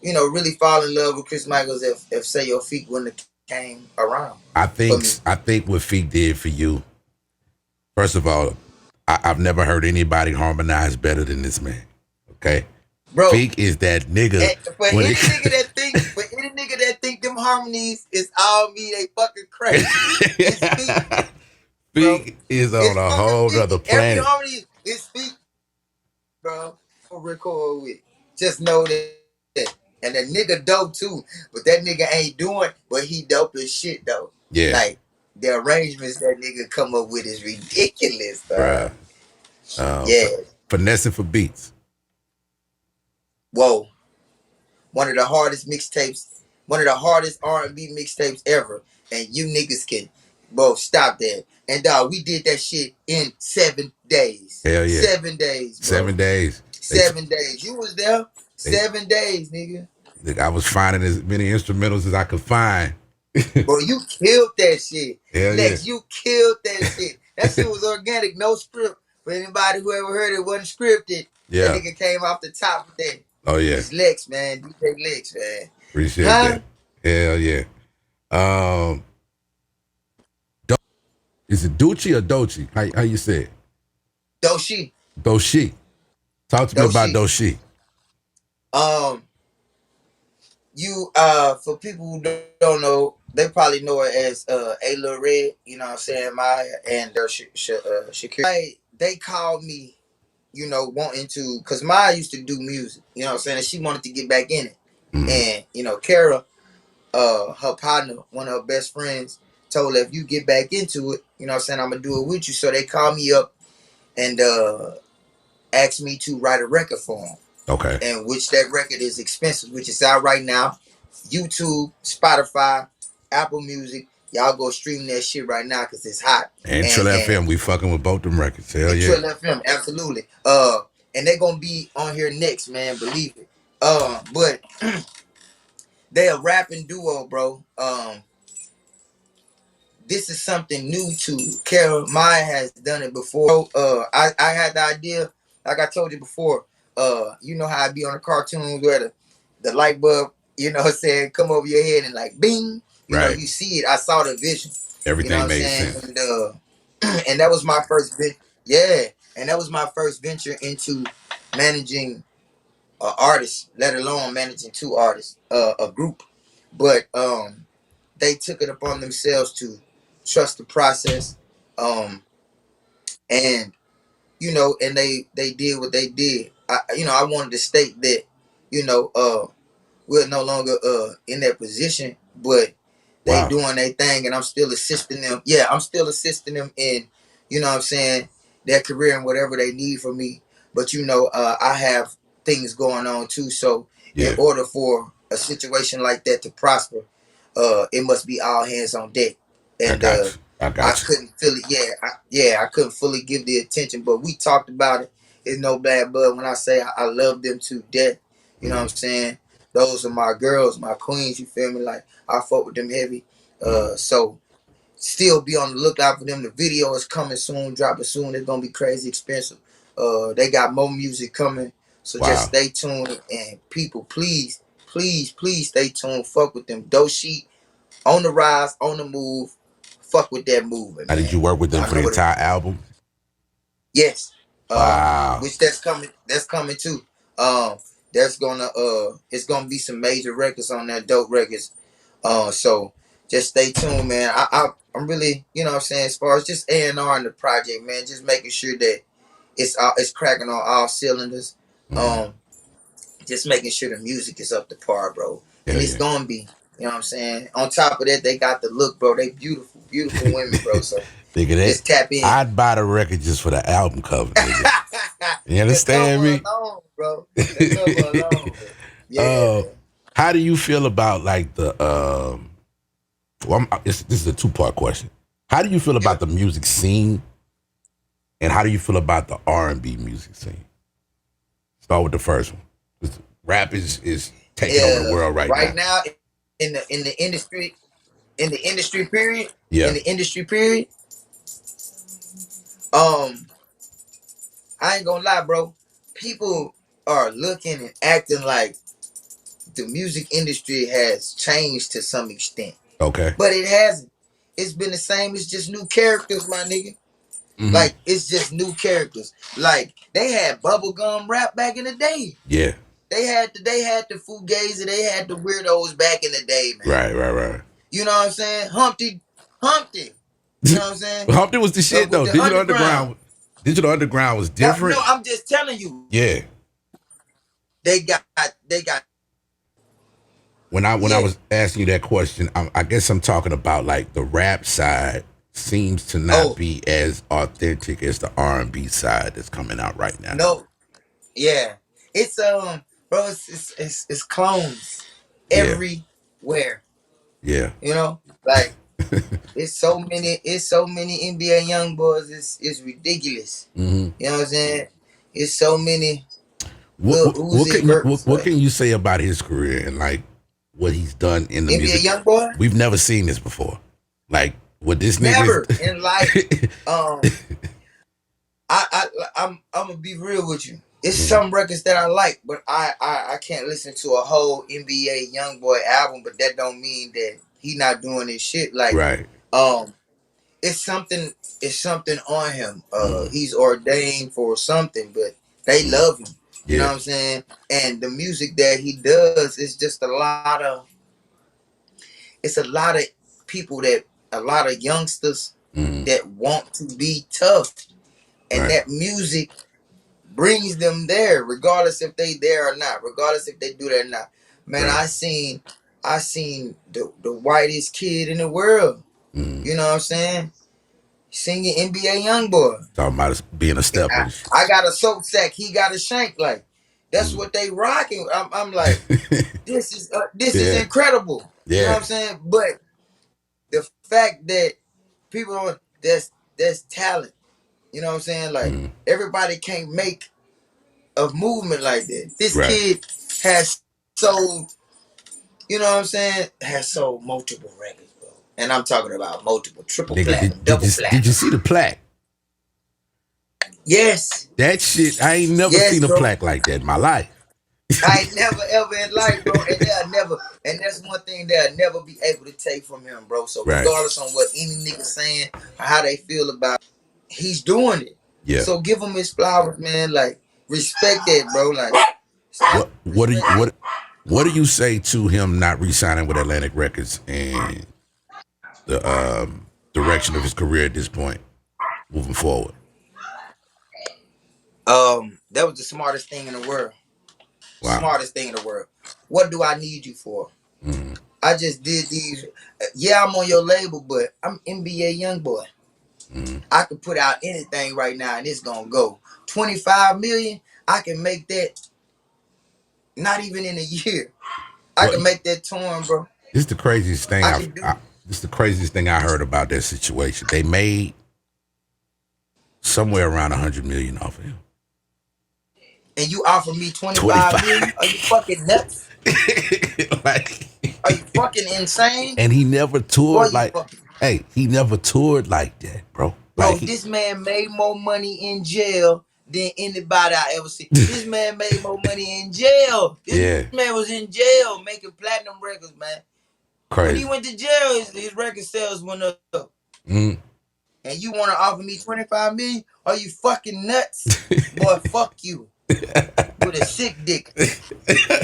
you know, really fall in love with Chris Michaels if say your feet wouldn't have came around for me, I think what Feek did for you, first of all, I've never heard anybody harmonize better than this man. Okay? bro. Feek is that nigga And for when any it nigga that think, for any nigga that think them harmonies is all me, they fucking crazy. It's feet, bro. Feek is on It's a fucking whole feet. other Every planet. harmony is feet, bro. For record with. Just know that. And the nigga dope too, but that nigga ain't doing. But he dope as shit though. Yeah, Like the arrangements that nigga come up with is ridiculous, bruh. dog. Yeah. Finessing for beats. Whoa. One of the hardest mixtapes, one of the hardest R&B mixtapes ever. And you niggas can, bro, stop that. And dog, we did that shit in 7 days. Hell yeah. 7 days, bro. 7 days. 7 days. You was there. They, 7 days, nigga. I was finding as many instrumentals as I could find. Bro, you killed that shit. Hell yeah. Lex, you killed that shit. That shit was organic, no script. For anybody who ever heard it wasn't scripted, that Yeah. nigga came off the top of that. Oh yeah. It's Lex, man. DJ Lex, man. Appreciate Huh? that. Hell yeah. Um, is it Ducci or Dochi? How you say it? Doshi. Doshi. Talk to me about Doshi. Doshi. You for people who don't know, they probably know it as A Lil Red, you know what I'm saying, Maya and Shakira. They called me, you know, wanting to, cause Maya used to do music, you know what I'm saying, and she wanted to get back in it. And, you know, Kara, her partner, one of her best friends, told her if you get back into it, you know what I'm saying, I'm gonna do it with you. So they called me up and asked me to write a record for them. Okay. And which that record is expensive, which is out right now. YouTube, Spotify, Apple Music, Y'all go stream that shit right now because it's hot. And Trill And FM, we fucking with both them records. Hell and yeah. Trill FM, absolutely. And they're gonna be on here next, man. Believe it. But they a rapping duo, bro. This is something new to Carol. Maya has done it before. I had the idea, like I told you before. You know how I be on the cartoons where the light bulb, you know what I'm saying, come over your head and like bing, you know, Right. you see it. I saw the vision. You know Everything what I'm made saying? sense. And that was my first bit. Yeah. And that was my first venture into managing artists, let alone managing two artists, a group. But they took it upon themselves to trust the process, and and they did what they did. I wanted to state that, we're no longer in that position, but they Wow. doing their thing, and I'm still assisting them. Yeah, I'm still assisting them in, what I'm saying, their career and whatever they need from me. But I have things going on too. So in Yeah. order for a situation like that to prosper, it must be all hands on deck. I And got you. I I got you. couldn't feel it. I couldn't fully give the attention, but we talked about it. It's no bad blood when I say I love them to death. You know what I'm saying? Those are my girls, my queens. You feel me? Like I fuck with them heavy. So still be on the lookout for them. The video is coming soon, dropping soon. It's gonna be crazy expensive. They got more music coming, so just Wow. stay tuned. And people, please, please, please stay tuned. Fuck with them. Dope sheet on the rise, on the move. Fuck with that movement, Now, did man. you work with them Y'all for know the what it. entire album? Yes. Wow. Which that's coming. That's coming too. There's gonna it's gonna be some major records on there, dope records. So just stay tuned, man. I'm really, what I'm saying, as far as just A&R in the project, man, just making sure that it's cracking on all cylinders. Um, just making sure the music is up to par, bro. And Hell it's yeah. gonna be. You know what I'm saying? On top of that, they got the look, bro. They beautiful, beautiful women, bro. So Nigga, just tap in. I'd buy the record just for the album cover, nigga. You The understand cover me? alone, bro. The cover alone. Yeah, man. How do you feel about like the this is a two-part question. How do you feel about the music scene, and how do you feel about the R&B music scene? Start with the first one. 'Cause rap is taking over the world right Right now. now, in the industry, period, Yeah. um, I ain't gonna lie, bro. People are looking and acting like the music industry has changed to some extent, Okay. but it hasn't. It's been the same. It's just new characters, my nigga. Mm-hmm. Like it's just new characters. Like they had bubblegum rap back in the day. Yeah. They had the Fugazi, they had the weirdos back in the day, man. Right. You know what I'm saying? Humpty. You know what I'm saying? Humpty was the shit With though. the Digital underground. Underground was different. No, I'm just telling you. Yeah. They got. When I was asking you that question, I guess I'm talking about like the rap side seems to not be as authentic as the R&B side that's coming out right now. No. Yeah. It's bro, it's clones everywhere. Yeah. You know? Like it's so many NBA young boys, it's ridiculous. Mm-hmm. You know what I'm saying? It's so many. What can you say about his career and like what he's done in the NBA music? young boy? We've never seen this before. Like what this Never nigga in life. I'm gonna be real with you. It's some records that I like, but I can't listen to a whole NBA YoungBoy album. But that don't mean that he not doing his shit. Like, right. It's something on him. He's ordained for something, but they love him. You know what I'm saying? And the music that he does is just a lot of people a lot of youngsters that want to be tough. And that music brings them there, regardless if they there or not, regardless if they do that or not. Man, I seen the whitest kid in the world. You know what I'm saying? Singing NBA YoungBoy. Talking about being a stepper. I got a soap sack. He got a shank. Like that's what they rocking. I'm like, this is incredible. Yeah. You know what I'm saying? But the fact that people don't, there's talent. You know what I'm saying? Like everybody can't make a movement like that. This Right. kid has sold, you know what I'm saying? Has sold multiple records, bro. And I'm talking about multiple, triple Nigga, platinum, did double you platinum. see the plaque? Yes. That shit, I ain't never Yes, seen a bro. plaque like that in my life. I ain't never ever in life, bro, and they'll never, and that's one thing they'll never be able to take from him, bro. So Right. regardless on what any nigga saying or how they feel about it, he's doing it. Yeah. So give him his flowers, man. Like respect that, bro. Like what do you say to him not re-signing with Atlantic Records and the direction of his career at this point, moving forward? That was the smartest thing in the world. Wow. Smartest thing in the world. What do I need you for? Mm-hmm. I just did these. Yeah, I'm on your label, but I'm NBA Youngboy. Mm-hmm. I can put out anything right now and it's gonna go. 25 million, I can make that not even in a year. I can make that torn, bro. This is the craziest thing this is the craziest thing I heard about that situation. They made somewhere around 100 million off of him. And you offer me 25 million? Are you fucking nuts? Like, are you fucking insane? And he never toured he never toured like that, bro. Bro, this man made more money in jail than anybody I ever see. This man made more money in jail. This man was in jail making platinum records, man. Crazy. When he went to jail, his record sales went up. Mm. And you want to offer me 25 million? Are you fucking nuts? Boy, fuck you. With a sick dick.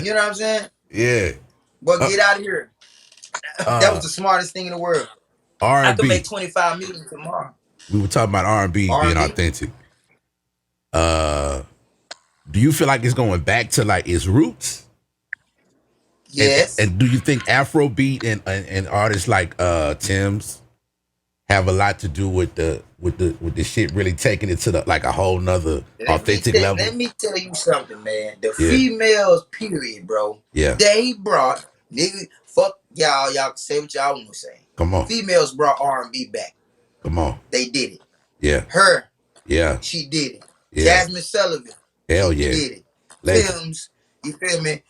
You know what I'm saying? Yeah. Boy, get out of here. That was the smartest thing in the world. R&B. I could make 25 million tomorrow. We were talking about R&B being authentic. Do you feel like it's going back to like its roots? Yes. And do you think Afrobeat and artists like Tim's have a lot to do with the shit really taking it to the like a whole nother authentic level? Let me tell you something, man. The females, period, bro. Yeah. They brought nigga. Fuck y'all. Y'all can say what y'all want to say. Come on. Females brought R&B back. Come on. They did it. Yeah. Her. Yeah. She did it. Yeah. Jasmine Sullivan. Hell yeah. She did it. Films. You feel me?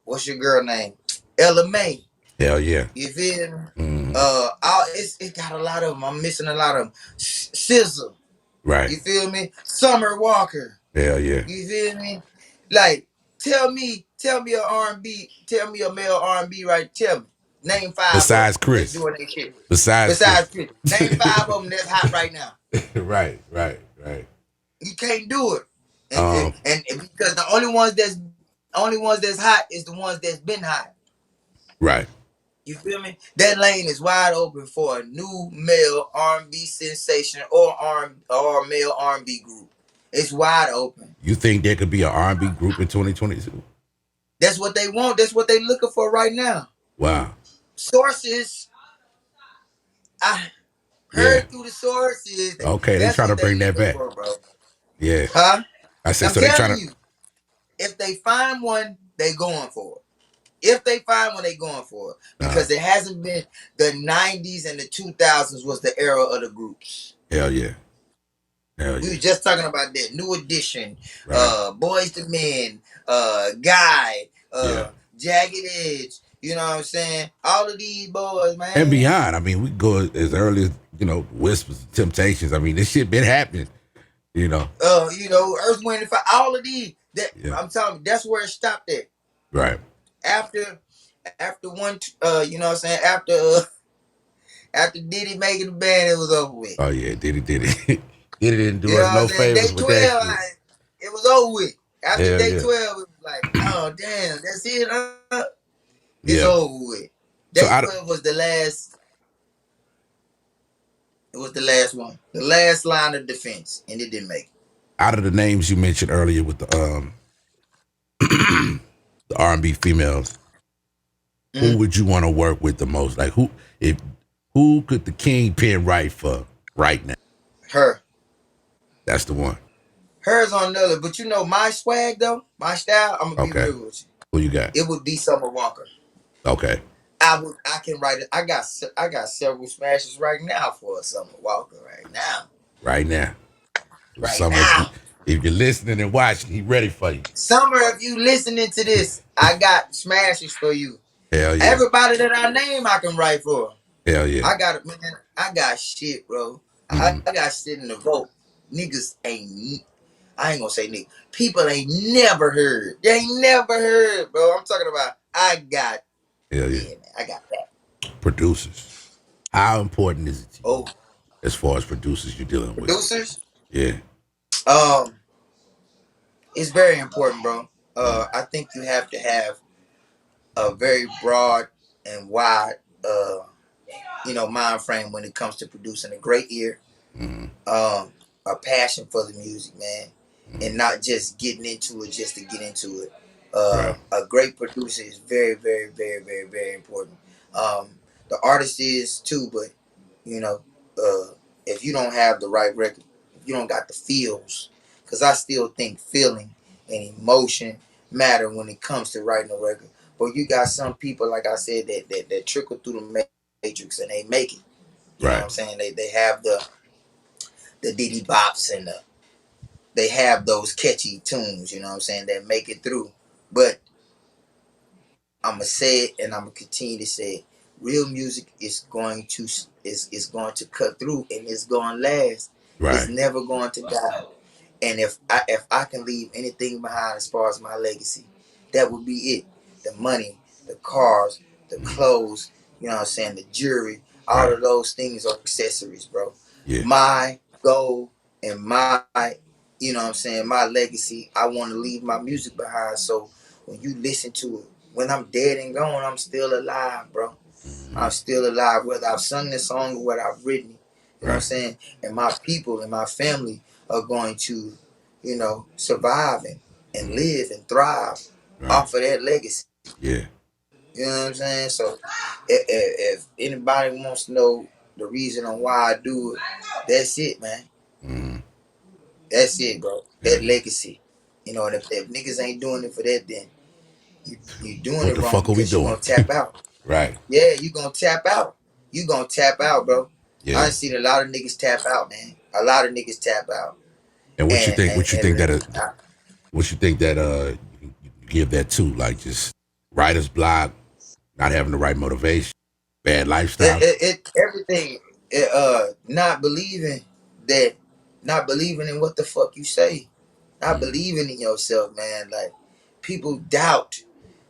What's your girl name? Ella May. Hell yeah. You feel me? It got a lot of them. I'm missing a lot of them. SZA. Right. You feel me? Summer Walker. Hell yeah. You feel me? Like, tell me a R&B, tell me a male R&B, right? Tell me. Name 5 besides Chris. Doing that shit. Besides Chris. Name 5 of them that's hot right now. Right. You can't do it. And because the only ones that's hot is the ones that's been hot. Right. You feel me? That lane is wide open for a new male R&B sensation or male R&B group. It's wide open. You think there could be an R&B group in 2022? That's what they want. That's what they looking for right now. Wow. Sources. I heard through the sources. Okay, they trying to bring that back. For, bro. Yeah. Huh? I said, so they trying to. If they find one, they going for it. If they find one, they going for it. Because it hasn't been the 90s and the 2000s was the era of the groups. Hell yeah. We were just talking about that. New Edition, Boys to Men, Guy, Jagged Edge. You know what I'm saying? All of these boys, man. And beyond. I mean, we go as early as, Whispers, Temptations. I mean, this shit been happening, Earth, Wind, and Fire. All of these. I'm telling you, that's where it stopped at. Right. After one, you know what I'm saying? After Diddy making the band, it was over with. Oh, yeah, Diddy. Diddy didn't do us no favors with that shit. It was over with. After day 12, it was like, oh, damn, that's it, It's over with. Day 12 was the last. It was the last one. The last line of defense, and it didn't make it. Out of the names you mentioned earlier with the the R&B females, who would you want to work with the most? Like who could the kingpin write for right now? Her. That's the one. Hers on another, but my swag though, my style, I'm gonna be real with you. Who you got? It would be Summer Walker. Okay. I can write it. I got several smashes right now for Summer Walker right now. Right now. Right Summer, now. if you're listening and watching, he ready for you. Summer, if you listening to this, I got smashes for you. Hell yeah. Everybody that I name, I can write for. Hell yeah. I got it, man. I got shit, bro. I Mm-hmm. got shit in the vote. Niggas ain't. I ain't gonna say niggas. People ain't never heard. They ain't never heard, bro. I'm talking about. I got. Hell yeah. Yeah, man. I got that. Producers. How important is it to you Oh, as far as producers you're dealing with? producers. Yeah. Um, it's very important, bro. Mm-hmm. I think you have to have a very broad and wide, mind frame when it comes to producing. A great ear, Mm-hmm. a passion for the music, man, Mm-hmm. and not just getting into it just to get into it. Right. A great producer is very, very, very, very, very important. Um, the artist is too, but you know, if you don't have the right record, if you don't got the feels, because I still think feeling and emotion matter when it comes to writing a record. But you got some people, like I said, that trickle through the matrix and they make it. You know what Right. I'm saying? They have the Diddy bops and they have those catchy tunes. You know what I'm saying? That make it through. But I'm gonna say it and I'm gonna continue to say it. Real music is going to cut through and it's going to last. It's Right. never going to die. And if I can leave anything behind as far as my legacy, that would be it. The money, the cars, the Mm-hmm. clothes, you know what I'm saying, the jewelry, all Right. of those things are accessories, bro. Yeah. My goal and my, what I'm saying, my legacy, I want to leave my music behind. So when you listen to it, when I'm dead and gone, I'm still alive, bro. Mm-hmm. I'm still alive, whether I've sung this song or whether I've written it. You know what I'm Right. saying? And my people and my family are going to, survive and Mm-hmm. live and thrive Right. off of that legacy. Yeah. You know what I'm saying? So if anybody wants to know the reason on why I do it, that's it, man. Mm-hmm. That's it, bro. Hell That yeah. legacy. And if niggas ain't doing it for that, then you doing What it the wrong fuck are we because you're doing? gonna tap out. Right. Yeah, you gonna tap out. You gonna tap out, bro. I Yeah. done seen a lot of niggas tap out, man. A lot of niggas tap out. And what you And think? and, What you think and that? uh, What you think that? You give that to? Like just writer's block, not having the right motivation, bad lifestyle. everything, not believing that, not believing in what the fuck you say, not Mm-hmm. believing in yourself, man. Like people doubt,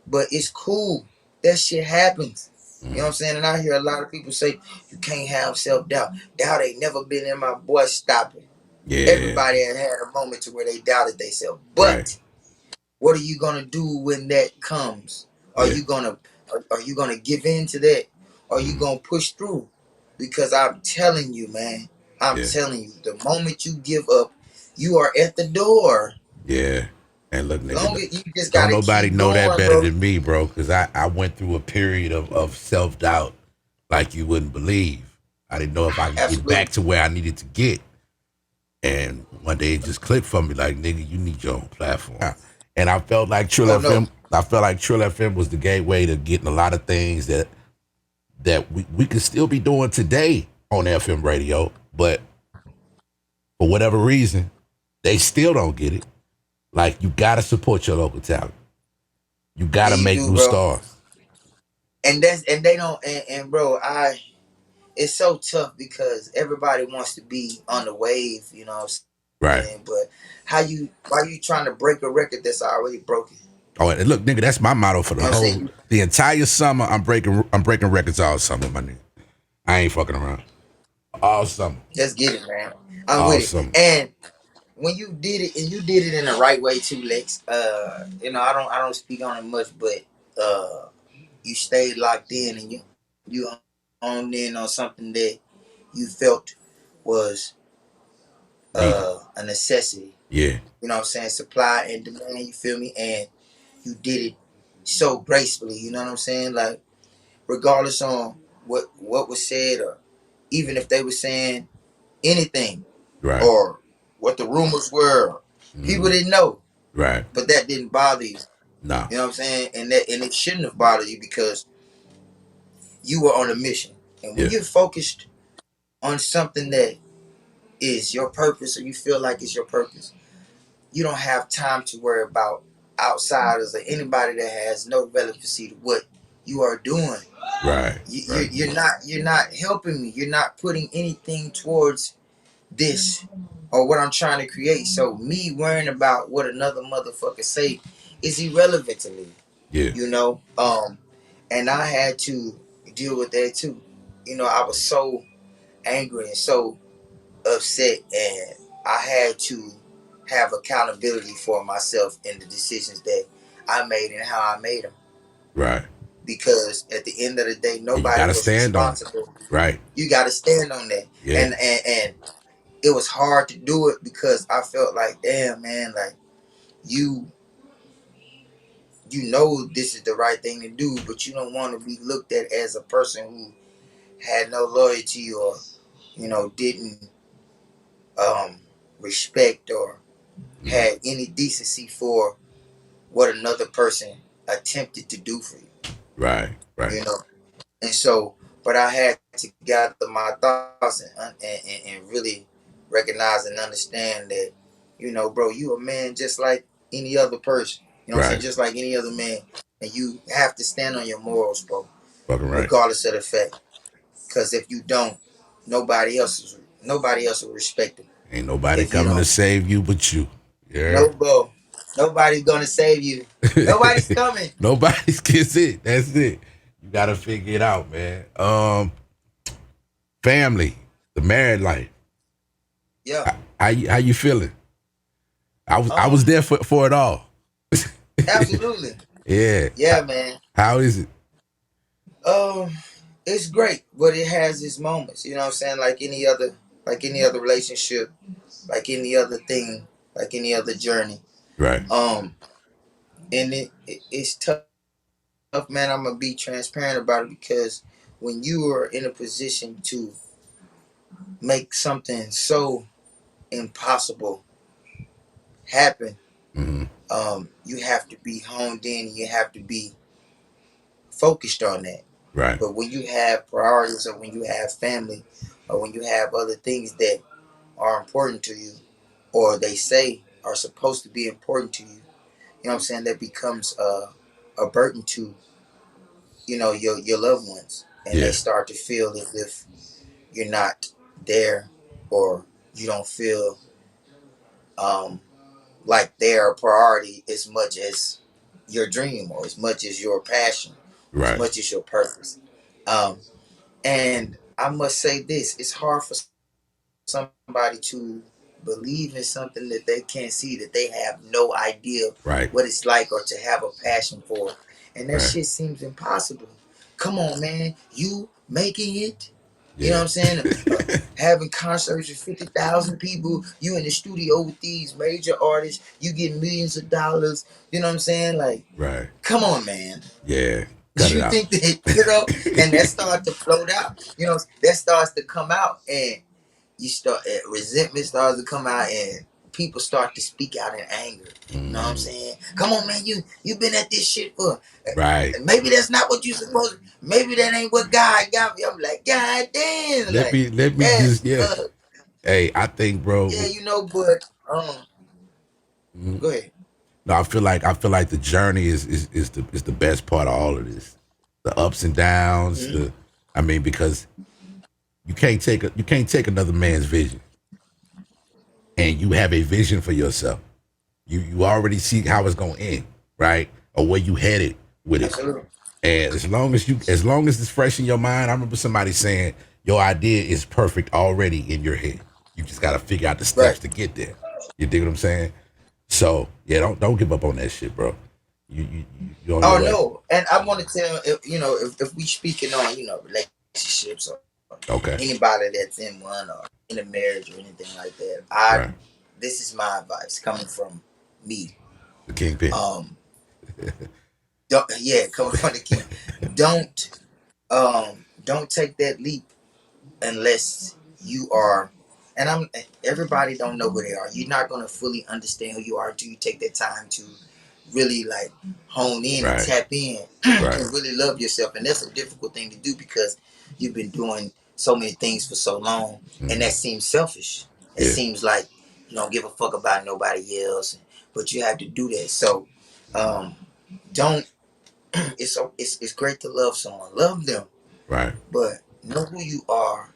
but it's cool. That shit happens. You know what Mm-hmm. I'm saying? And I hear a lot of people say you can't have self doubt. Doubt ain't never been in my boy. Stop it. Yeah. Everybody had a moment to where they doubted themselves. Right. But what are you gonna do when that comes? Are Yeah. you gonna are you gonna give in to that? Are you Mm-hmm. gonna push through? Because I'm telling you, man, I'm Yeah. telling you, the moment you give up, you are at the door. Yeah. And look, Long nigga, as you just don't gotta nobody keep know that going, better bro. than me, bro. Because I went through a period of self doubt like you wouldn't believe. I didn't know if I could get back Absolutely. to where I needed to get. And one day it just clicked for me, like, nigga, you need your own platform. And I felt like Trill Oh no. FM. I felt like Trill FM was the gateway to getting a lot of things that we could still be doing today on FM radio, but for whatever reason, they still don't get it. Like you gotta support your local talent. You Yeah, gotta you make do, new bro. stars. And they don't and bro, it's so tough because everybody wants to be on the wave, you know what I'm Right. saying? But why you trying to break a record that's already broken? Oh, and look, nigga, that's my motto for You know what I'm saying? the entire summer. I'm breaking records all summer, my nigga. I ain't fucking around. All summer. Just get it, man. I'm All with it. summer. And when you did it, and you did it in the right way too, Lex. I don't speak on it much, but you stayed locked in and you honed in on something that you felt was Needed. a necessity. Yeah. You know what I'm saying? Supply and demand, you feel me? And you did it so gracefully, you know what I'm saying? Like regardless on what was said or even if they were saying anything Right. or what the rumors were, people Mm, didn't know. right. But that didn't bother you. No. You know what I'm saying? And it shouldn't have bothered you because you were on a mission. And when Yeah. you're focused on something that is your purpose, or you feel like it's your purpose, you don't have time to worry about outsiders or anybody that has no relevancy to what you are doing. Right. Right. You're not helping me. You're not putting anything towards this or what I'm trying to create. So me worrying about what another motherfucker say is irrelevant to me. Yeah. You know, and I had to deal with that too. You know, I was so angry and so upset, and I had to have accountability for myself and the decisions that I made and how I made them. Right. Because at the end of the day, And you nobody gotta was stand on it. responsible. Right. You got to stand on that, Yeah. and it was hard to do it because I felt like, damn man, like you you know this is the right thing to do, but you don't want to be looked at as a person who had no loyalty, or didn't um respect or Mhm. had any decency for what another person attempted to do for you. Right. Right. You know, and so, but I had to gather my thoughts and really recognize and understand that, bro, you a man just like any other person. You know what I'm saying? Right. Just like any other man, and you have to stand on your morals, bro, Fucking right. regardless of the fact. Because if you don't, nobody else will respect it. Ain't nobody If you coming to don't, save you but you. Yeah. no, bro, nobody's gonna save you. Nobody's coming. Nobody's gets it. That's it. You gotta figure it out, man. Family, the married life. Yeah. How you feeling? I was Um. there for it all. Absolutely. Yeah. Yeah, man. How is it? Um. It's great, but it has its moments. You know what I'm saying? Like any other relationship, like any other thing, like any other journey. Right. Um. And it's tough, man. I'm gonna be transparent about it because when you are in a position to make something so impossible happen, Mm-hmm. you have to be honed in. And you have to be focused on that. Right. But when you have priorities, or when you have family, or when you have other things that are important to you, or they say are supposed to be important to you, you know what I'm saying, that becomes a burden to, your loved ones. And they Yeah. start to feel as if you're not there, or you don't feel um, like they're a priority as much as your dream, or as much as your passion, or as Right. much as your purpose. Um, and I must say this: it's hard for somebody to believe in something that they can't see, that they have no idea Right. what it's like, or to have a passion for. And that Right. shit seems impossible. Come on, man. You making it? You know what Yeah. I'm saying? Having concerts with 50,000 people, you in the studio with these major artists, you get millions of dollars. You know what I'm saying? Like, Right. come on, man. Yeah. Cut Do it you out. think that, and that starts to float out, that starts to come out, and you start resentment starts to come out, and people start to speak out in anger. You know what I'm Mm, saying? Come on, man, you been at this shit for, right. and maybe that's not what you supposed to, maybe that ain't what God got me. I'm like, God damn, Let like, me let me man, just yeah. Hey, I think, bro. yeah, but Mhm. go ahead. No, I feel like the journey is the best part of all of this. The ups and downs. Mm-hmm. Because you can't take another man's vision, and you have a vision for yourself. You already see how it's gonna end, right? Or where you headed with it. Absolutely. And as long as it's fresh in your mind, I remember somebody saying your idea is perfect already in your head. You just gotta figure out the steps Right. to get there. You dig what I'm saying? So yeah, don't give up on that shit, bro. You on your Oh way. no, and I want to tell, if we speaking on, relationships, or Okay. anybody that's in one, or in a marriage, or anything like that, I Right. this is my advice coming from me. The kingpin. Um, yeah, coming from the king. Don't don't take that leap unless you are. And everybody don't know who they are. You're not gonna fully understand who you are until you take that time to really like hone in and Right. tap in Right. and really love yourself. And that's a difficult thing to do because you've been doing so many things for so long, and that seems selfish. It Yeah. seems like you don't give a fuck about nobody else, but you have to do that. So um, don't. It's great to love someone, love them, Right. but know who you are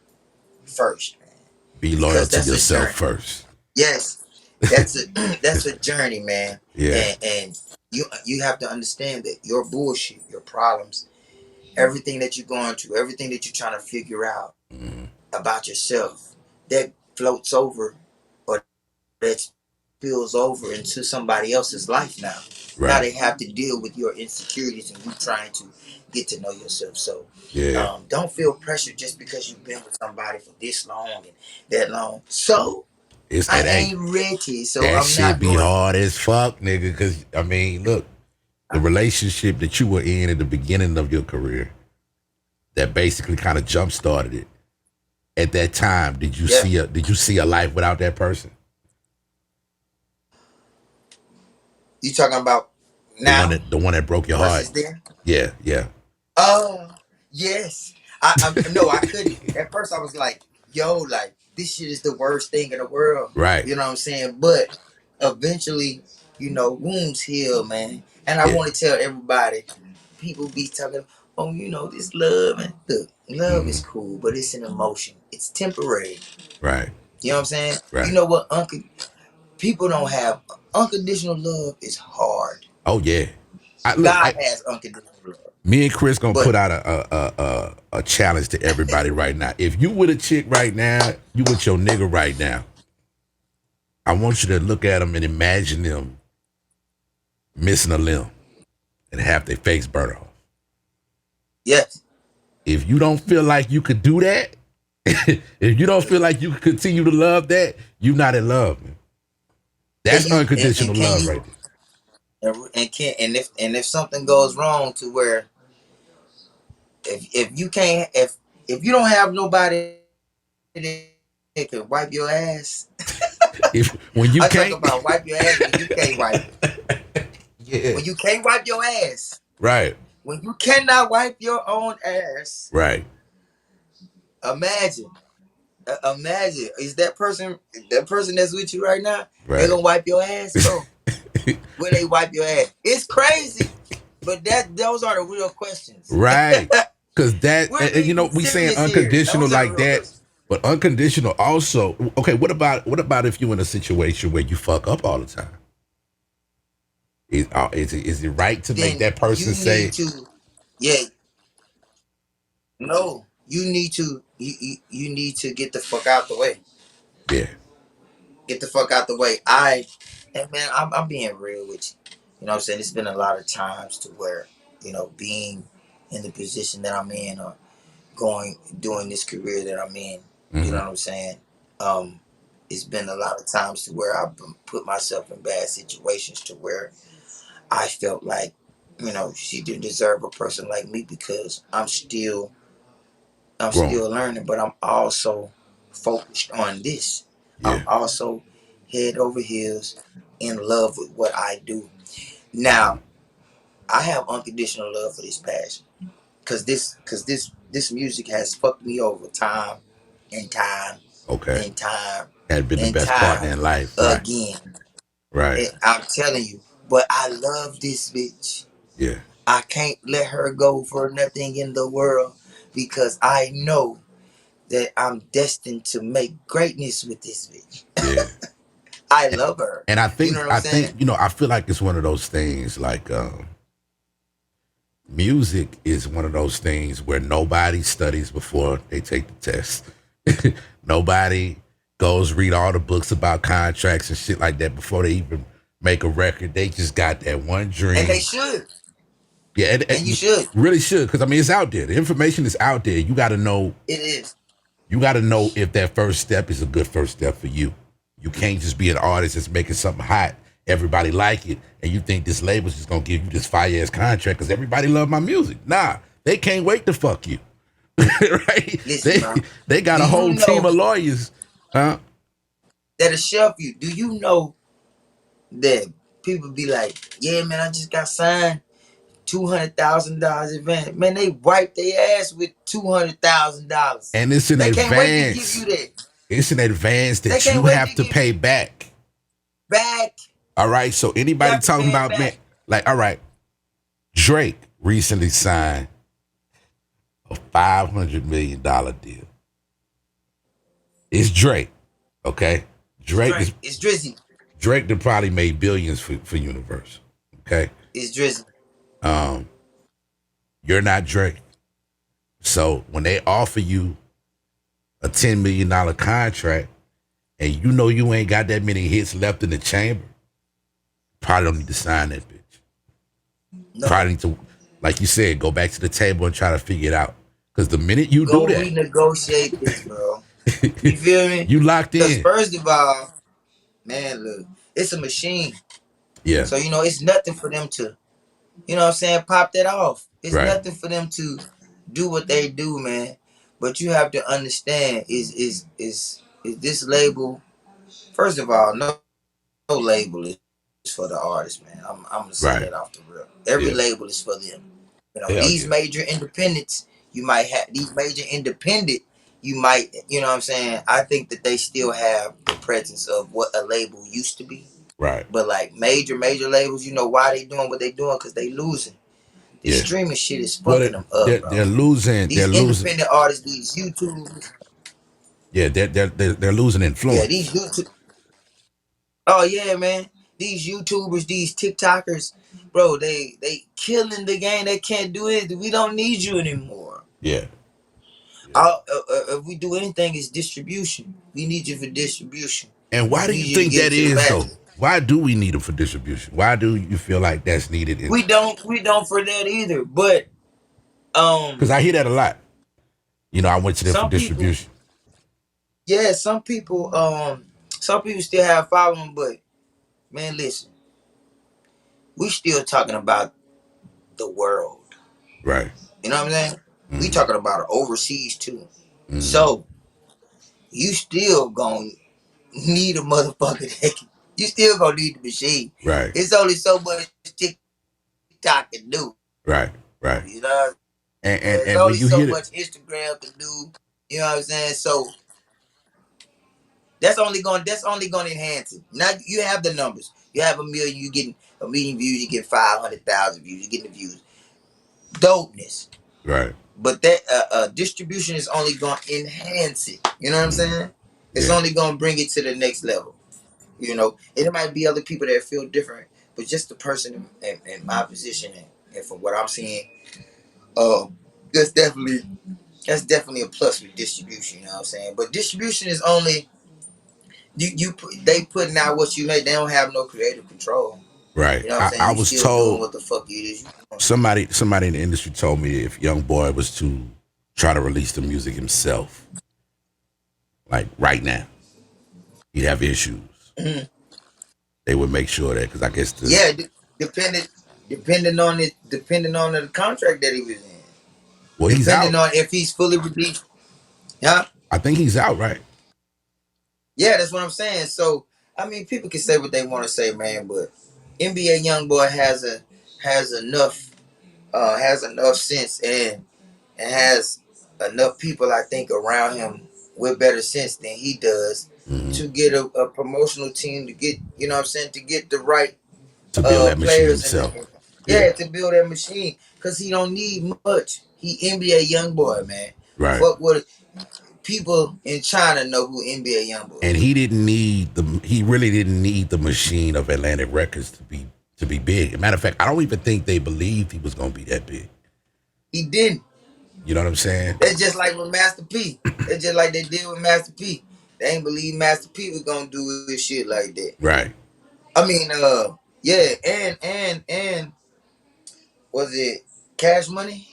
first, man, Be loyal because to that's a yourself journey. first. Yes, that's a that's a journey, man. Yeah. And you have to understand that your bullshit, your problems, everything that you're going through, everything that you're trying to figure out Mhm. about yourself, that floats over or that spills over into somebody else's life now. Now Right. they have to deal with your insecurities and you trying to get to know yourself. So Yeah. don't feel pressure just because you've been with somebody for this long and that long. So It's I that hey, ain't ready, so that I'm shit not be going. hard as fuck, nigga. Cause I mean, look, the relationship that you were in at the beginning of your career that basically kind of jump started it. At that time, Yeah, did you see a life without that person? you talking about now The one that broke your heart? versus then? Yeah, yeah. Oh, yes. I no, I couldn't. At first, I was like, "Yo, like this shit is the worst thing in the world." Right. You know what I'm saying? But eventually, wounds heal, man. And I Yeah. want to tell everybody, people be talking, "Oh, this love." And look, love is Hmm. cool, but it's an emotion. It's temporary. Right. You know what I'm saying? You Right. know what? People don't have unconditional love. Is hard. Oh yeah. I look. God has unconditional love, Me and Chris gonna but put out a challenge to everybody right now. If you with a chick right now, you with your nigga right now. I want you to look at them and imagine them missing a limb and have their face burn off. yes. If you don't feel like you could do that, if you don't feel like you can continue to love that, you're not in love, man. Can That's you and unconditional can love you right there. and can and if something goes wrong to where if you can't if you don't have nobody that can wipe your ass. If when you I talk can't, about wipe your ass when you can't wipe it. yeah, When you can't wipe your ass. right, When you cannot wipe your own ass. right, Imagine. Imagine. Is that person that's with you right now? They right, gonna wipe your ass, bro. Will they wipe your ass? It's crazy. But those are the real questions. right. Because We're you know, being we saying serious here. unconditional Those are the like real that, questions. but unconditional also. Okay, what about if you in a situation where you fuck up all the time? Is it right to make Then that you person need say, to, yeah, no, you need to get the fuck out the way. yeah, Get the fuck out the way. And man, I'm being real with you. You know what I'm saying? It's been a lot of times to where, being in the position that I'm in or doing this career that I'm in, you know mm-hmm, what I'm saying? Um, it's been a lot of times to where I've put myself in bad situations to where I felt like, she didn't deserve a person like me because I'm growing, still learning, but I'm also focused on this. I'm yeah, also head over heels in love with what I do. mm-hmm, Now, I have unconditional love for this passion because this music has fucked me over time and time okay, and time had been the and best partner time in life, right, again. right, And I'm telling you, but I love this bitch. yeah, I can't let her go for nothing in the world because I know that I'm destined to make greatness with this bitch. yeah. I love her. And I You know think what I'm I saying? think I feel like it's one of those things like music is one of those things where nobody studies before they take the test. Nobody goes read all the books about contracts and shit like that before they even make a record. They just got that one And they dream. should. Yeah, And you should. really should because I mean it's out there. The information is out there. You got to know. It is. You got to know if that first step is a good first step for you. You can't just be an artist that's making something hot. Everybody like it, and you think this label's just gonna give you this fire ass contract because everybody love my music. Nah, they can't wait to fuck you. Right? Listen, They bro. they got Do a you whole team know of lawyers. Huh? that'll shelf you? Do you know that people be like, yeah, man, I just got signed. $200,000 advance. Man, they wipe their ass with $200,000. And it's an They can't wait to give you advance. that. It's an advance They that can't you wait have to to give pay you back. back. All right. So You anybody have to talking pay it about, man, back. like, all right, Drake recently signed a $500 million deal. It's Drake. Okay. It's Drizzy. Drake that probably made billions for Universal. Okay. It's Drizzy. Um, you're not Drake. So when they offer you a $10 million contract and you know you ain't got that many hits left in the chamber, probably don't need to sign that bitch. No. Probably need to, like you said, go back to the table and try to figure it out. Because the minute you Go do that, renegotiate this, bro. You feel me? you locked Because in. first of all, man, look, it's a machine. Yeah. So, it's nothing for them to, what I'm saying, pop that off. It's Right. nothing for them to do what they do, man. But you have to understand is this label, first of all, no label is for the artist, man. I'm gonna say Right. that off the real. Every Yeah. label is for them. Hell These yeah. major independents, you might, what I'm saying? I think that they still have the presence of what a label used to be. Right. But like major labels, why they doing what they doing? Because they losing. This Yeah. streaming shit is Well, fucking them up, bro. they're losing. They're These losing. independent artists, these YouTubers, Yeah. They're losing yeah, influence. these YouTube. Oh yeah, man. These YouTubers, these TikTokers, bro, they killing the game. They can't do it. We don't need you anymore. Yeah. If we do anything, it's distribution. We need you for distribution. And why We do need you you to think get that into the is though? masses. Why do we need them for distribution? Why do you feel like that's needed? We don't for that either. But Because I hear that a lot. I went to them for some people, distribution. yeah, some people still have following, but man, listen, we still talking about the world. Right. You know what I'm saying? We Mm-hmm. talking about overseas too. Mm-hmm. So you still gonna need a motherfucker you still gonna need the machine. Right. It's only so much TikTok can do. Right. Right. You know, there's And when only you so hear it, much Instagram can do. You know what I'm saying? So that's only gonna enhance it. Now you have the numbers. You have 1 million, you getting 1 million views, you get 500,000 views, you getting the views. Dopeness. right. But that distribution is only gonna enhance it. You know what I'm saying? It's Yeah. only gonna bring it to the next level. And it might be other people that feel different, but just the person in my position and from what I'm seeing, uh, that's definitely a plus with distribution. You know what I'm saying? But distribution is only they putting out what you make. They don't have no creative control. Right. You know what I'm saying? I You was still doing told what the fuck it is you doing. somebody in the industry told me if Young Boy was to try to release the music himself, like right now, he'd have issues. Mhm. They would make sure that because I guess Yeah, depending on the contract that he was in, he's depending out. on if he's fully released. Yeah, I think he's out, right? yeah, that's what I'm saying. So I mean, people can say what they want to say, man, but NBA YoungBoy has enough sense and has enough people, I think, around him with better sense than he does Mm-hmm. to get a promotional team to get, what I'm saying, to get the right To build that machine players himself. yeah, Yeah. to build that machine, because he don't need much. He NBA YoungBoy, man. Right. Fuck what people in China know who NBA YoungBoy And is. he really didn't need the machine of Atlantic Records to be big. As a matter of fact, I don't even think they believed he was gonna be that big. He didn't. You know what I'm saying? That's just like with Master P. That's just like they did with Master P. They ain't believe Master P was gonna do this shit like that. Right. I mean, yeah, and was it Cash Money?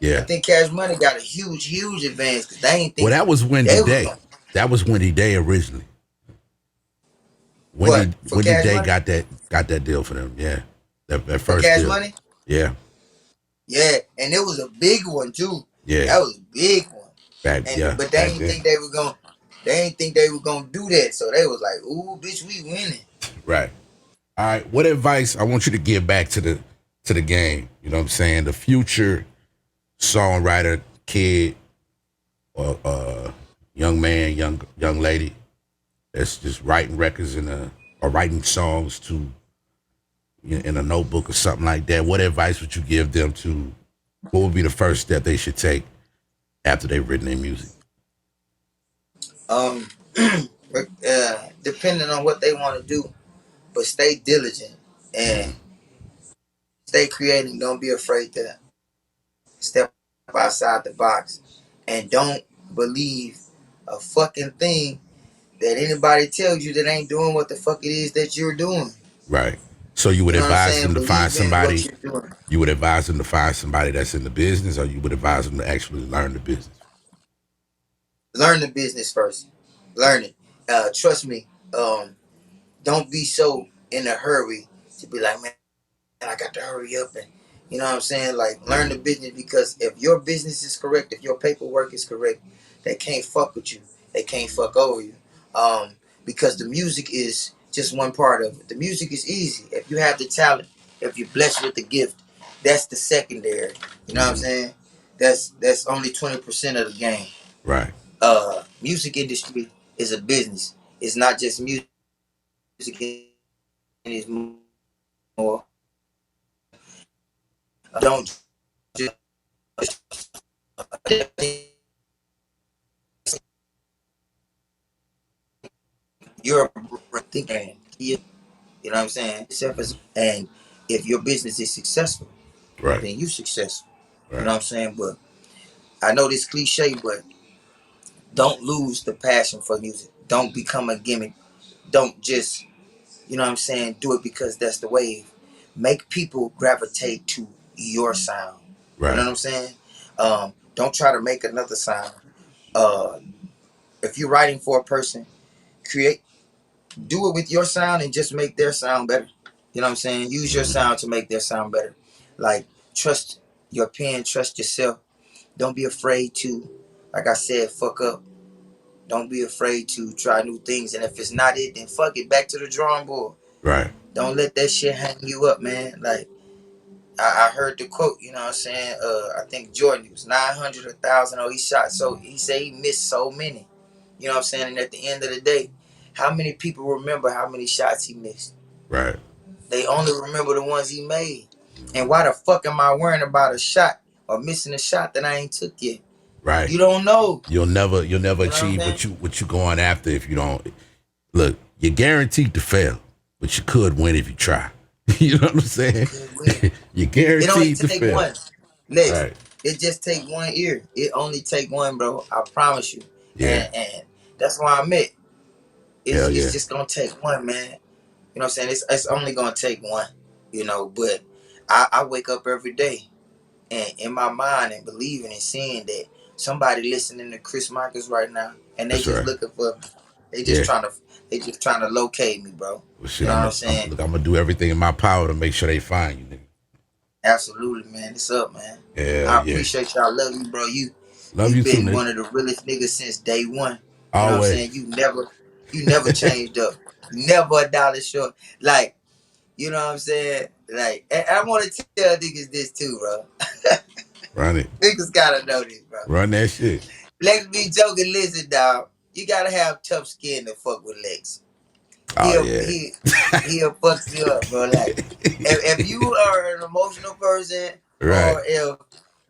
I Yeah. think Cash Money got a huge advance because they ain't Well, think that was Wendy they was Day. gonna That was Wendy Day originally. what for Wendy Cash Day Money. got that deal for them. Yeah. That For first Cash deal. Money, Yeah. yeah, and it was a big one too. Yeah. That was a big one, but they Back ain't then. think they were gonna do that. So they was like, "Ooh, bitch, we winning." Right. All right, what advice I want you to give back to the game? You know what I'm saying? The future songwriter, kid, or young man, young lady that's just writing records or writing songs to in a notebook or something like that. What advice would you give them to? What would be the first step they should take after they've written their music? Um, depending on what they want to do, but stay diligent and Mm, stay creative. Don't be afraid to step outside the box, and don't believe a fucking thing that anybody tells you that ain't doing what the fuck it is that you're doing. right. So you would You know what I'm advise saying? them to find Believe in what somebody. you're doing. You would advise them to find somebody that's in the business, or you would advise them to actually learn the business. Learn the business first. Learn it. Trust me. Don't be so in a hurry to be like, man, I got to hurry up and you know what I'm saying? Like learn the Mm, business, because if your business is correct, if your paperwork is correct, they can't fuck with you. They can't fuck over you. Because the music is just one part of it. The music is easy. If you have the talent, if you're blessed with the gift, that's the secondary. You know what I'm mm-hmm. saying? That's only 20% of the game. Right, Music industry is a business. It's not just music, it's more. Don't just you're thinking. You know what I'm saying? And if your business is successful, right, then you successful. You know right, what I'm saying? But I know this cliche, but don't lose the passion for music. Don't become a gimmick. Don't just, you know what I'm saying, do it because that's the wave. Make people gravitate to your sound. You know right, what I'm saying? Don't try to make another sound. Uh, if you're writing for a person, create, do it with your sound and just make their sound better. You know what I'm saying? Use your mm, sound to make their sound better. Like, trust your pen, trust yourself. Don't be afraid to, like I said, fuck up. Don't be afraid to try new things. And if it's not it, then fuck it. Back to the drawing board. right, Don't let that shit hang you up, man. Like, I heard the quote, you know what I'm saying? I think Jordan, he was 900, 1,000. Oh, he shot. So he said he missed so many. You know what I'm saying? And at the end of the day, how many people remember how many shots he missed? right, They only remember the ones he made. And why the fuck am I worrying about a shot or missing a shot that I ain't took yet? right. You don't know. You'll never You know what I'm achieve saying? what you going after if you don't. Look, you're guaranteed to fail, but you could win if you try. You know what I'm saying? Good win. You're It only guaranteed to take fail. one. Lex, Right. it just take one ear. It only take one, bro. I promise you. Yeah. And that's why I admit Hell it's yeah. just gonna take one, man. You know what I'm saying? It's only gonna take one. You know, but I wake up every day and in my mind and believing and seeing that somebody listening to Chrizz Michaels right now, and they That's just right. looking for, they just Yeah. trying to, they just trying to locate me, bro. Well, You shit, know what I'm, I'm a, I'm saying? look. I'm gonna do everything in my power to make sure they find you, nigga. Absolutely, man. It's up, man. Hell I yeah. appreciate y'all. Love you, bro. Love You you too, been nigga. one of the realest niggas since day one. You know what I'm saying? Always. You never changed up. Never a dollar short. Like, you know what I'm saying? Like, and I want to tell niggas this too, bro. Run it. Niggas gotta know this, bro. Run that shit. Lex be joking. Listen, dog. You gotta have tough skin to fuck with Lex. Oh He'll yeah. he he'll fuck you up, bro. Like, if you are an emotional person, Right. or if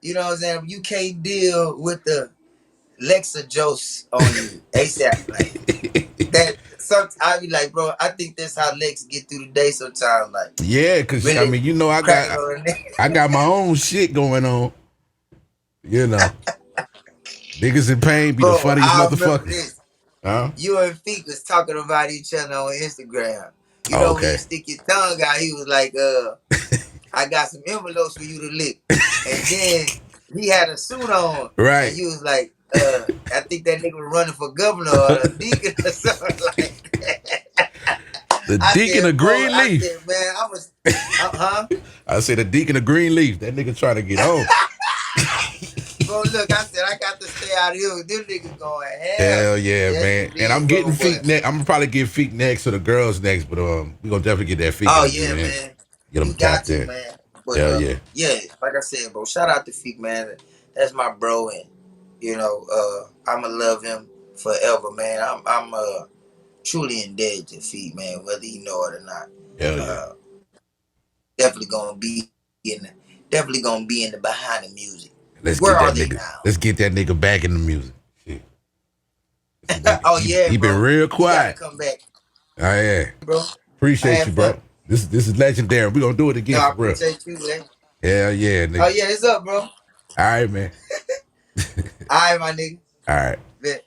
you know what I'm saying, you can't deal with the Lexa Jose on you ASAP, like that. Some I be like, bro, I think that's how Lex get through the day sometimes. Like, Yeah, cause I really mean, you know, cracking on the neck. I got my own shit going on. You know, niggas in pain be the Bro, funniest I remember motherfuckers. this. Huh? You and Feek was talking about each other on Instagram. You Oh, know when you okay. stick your tongue out, he was like, I got some envelopes for you to lick. And then he had a suit on, and Right. you was like, I think that nigga was running for governor or a deacon or something like that. The deacon of I Greenleaf. said, man, I was, huh? I said the deacon of Greenleaf. That nigga trying to get on. Bro, look, I said, I got to stay out of here. Them niggas going hell. Hell yeah, Yes, man. indeed, And I'm bro, getting feet but- next. I'm gonna probably get feet next to the girls next, but we gonna definitely get that feet. Oh interview, yeah, man. Get them You got tapped to, in. man. But Hell yeah. yeah, like I said, bro. Shout out to Feek, man. That's my bro, and you know, I'ma love him forever, man. I'm truly indebted to Feek, man, whether you know it or not. Hell yeah. Definitely gonna be in the behind the music. Let's Where get are that they nigga. now? Let's get that nigga back in the music. Shit. Oh yeah, he bro. been real You quiet. gotta come back, Oh yeah, bro. appreciate you, bro. Fun. This is legendary. We gonna do it again No, I for real. appreciate you, man. Hell yeah, nigga. Oh yeah, it's up, bro. All All right, man. right, my nigga. All right. Bet.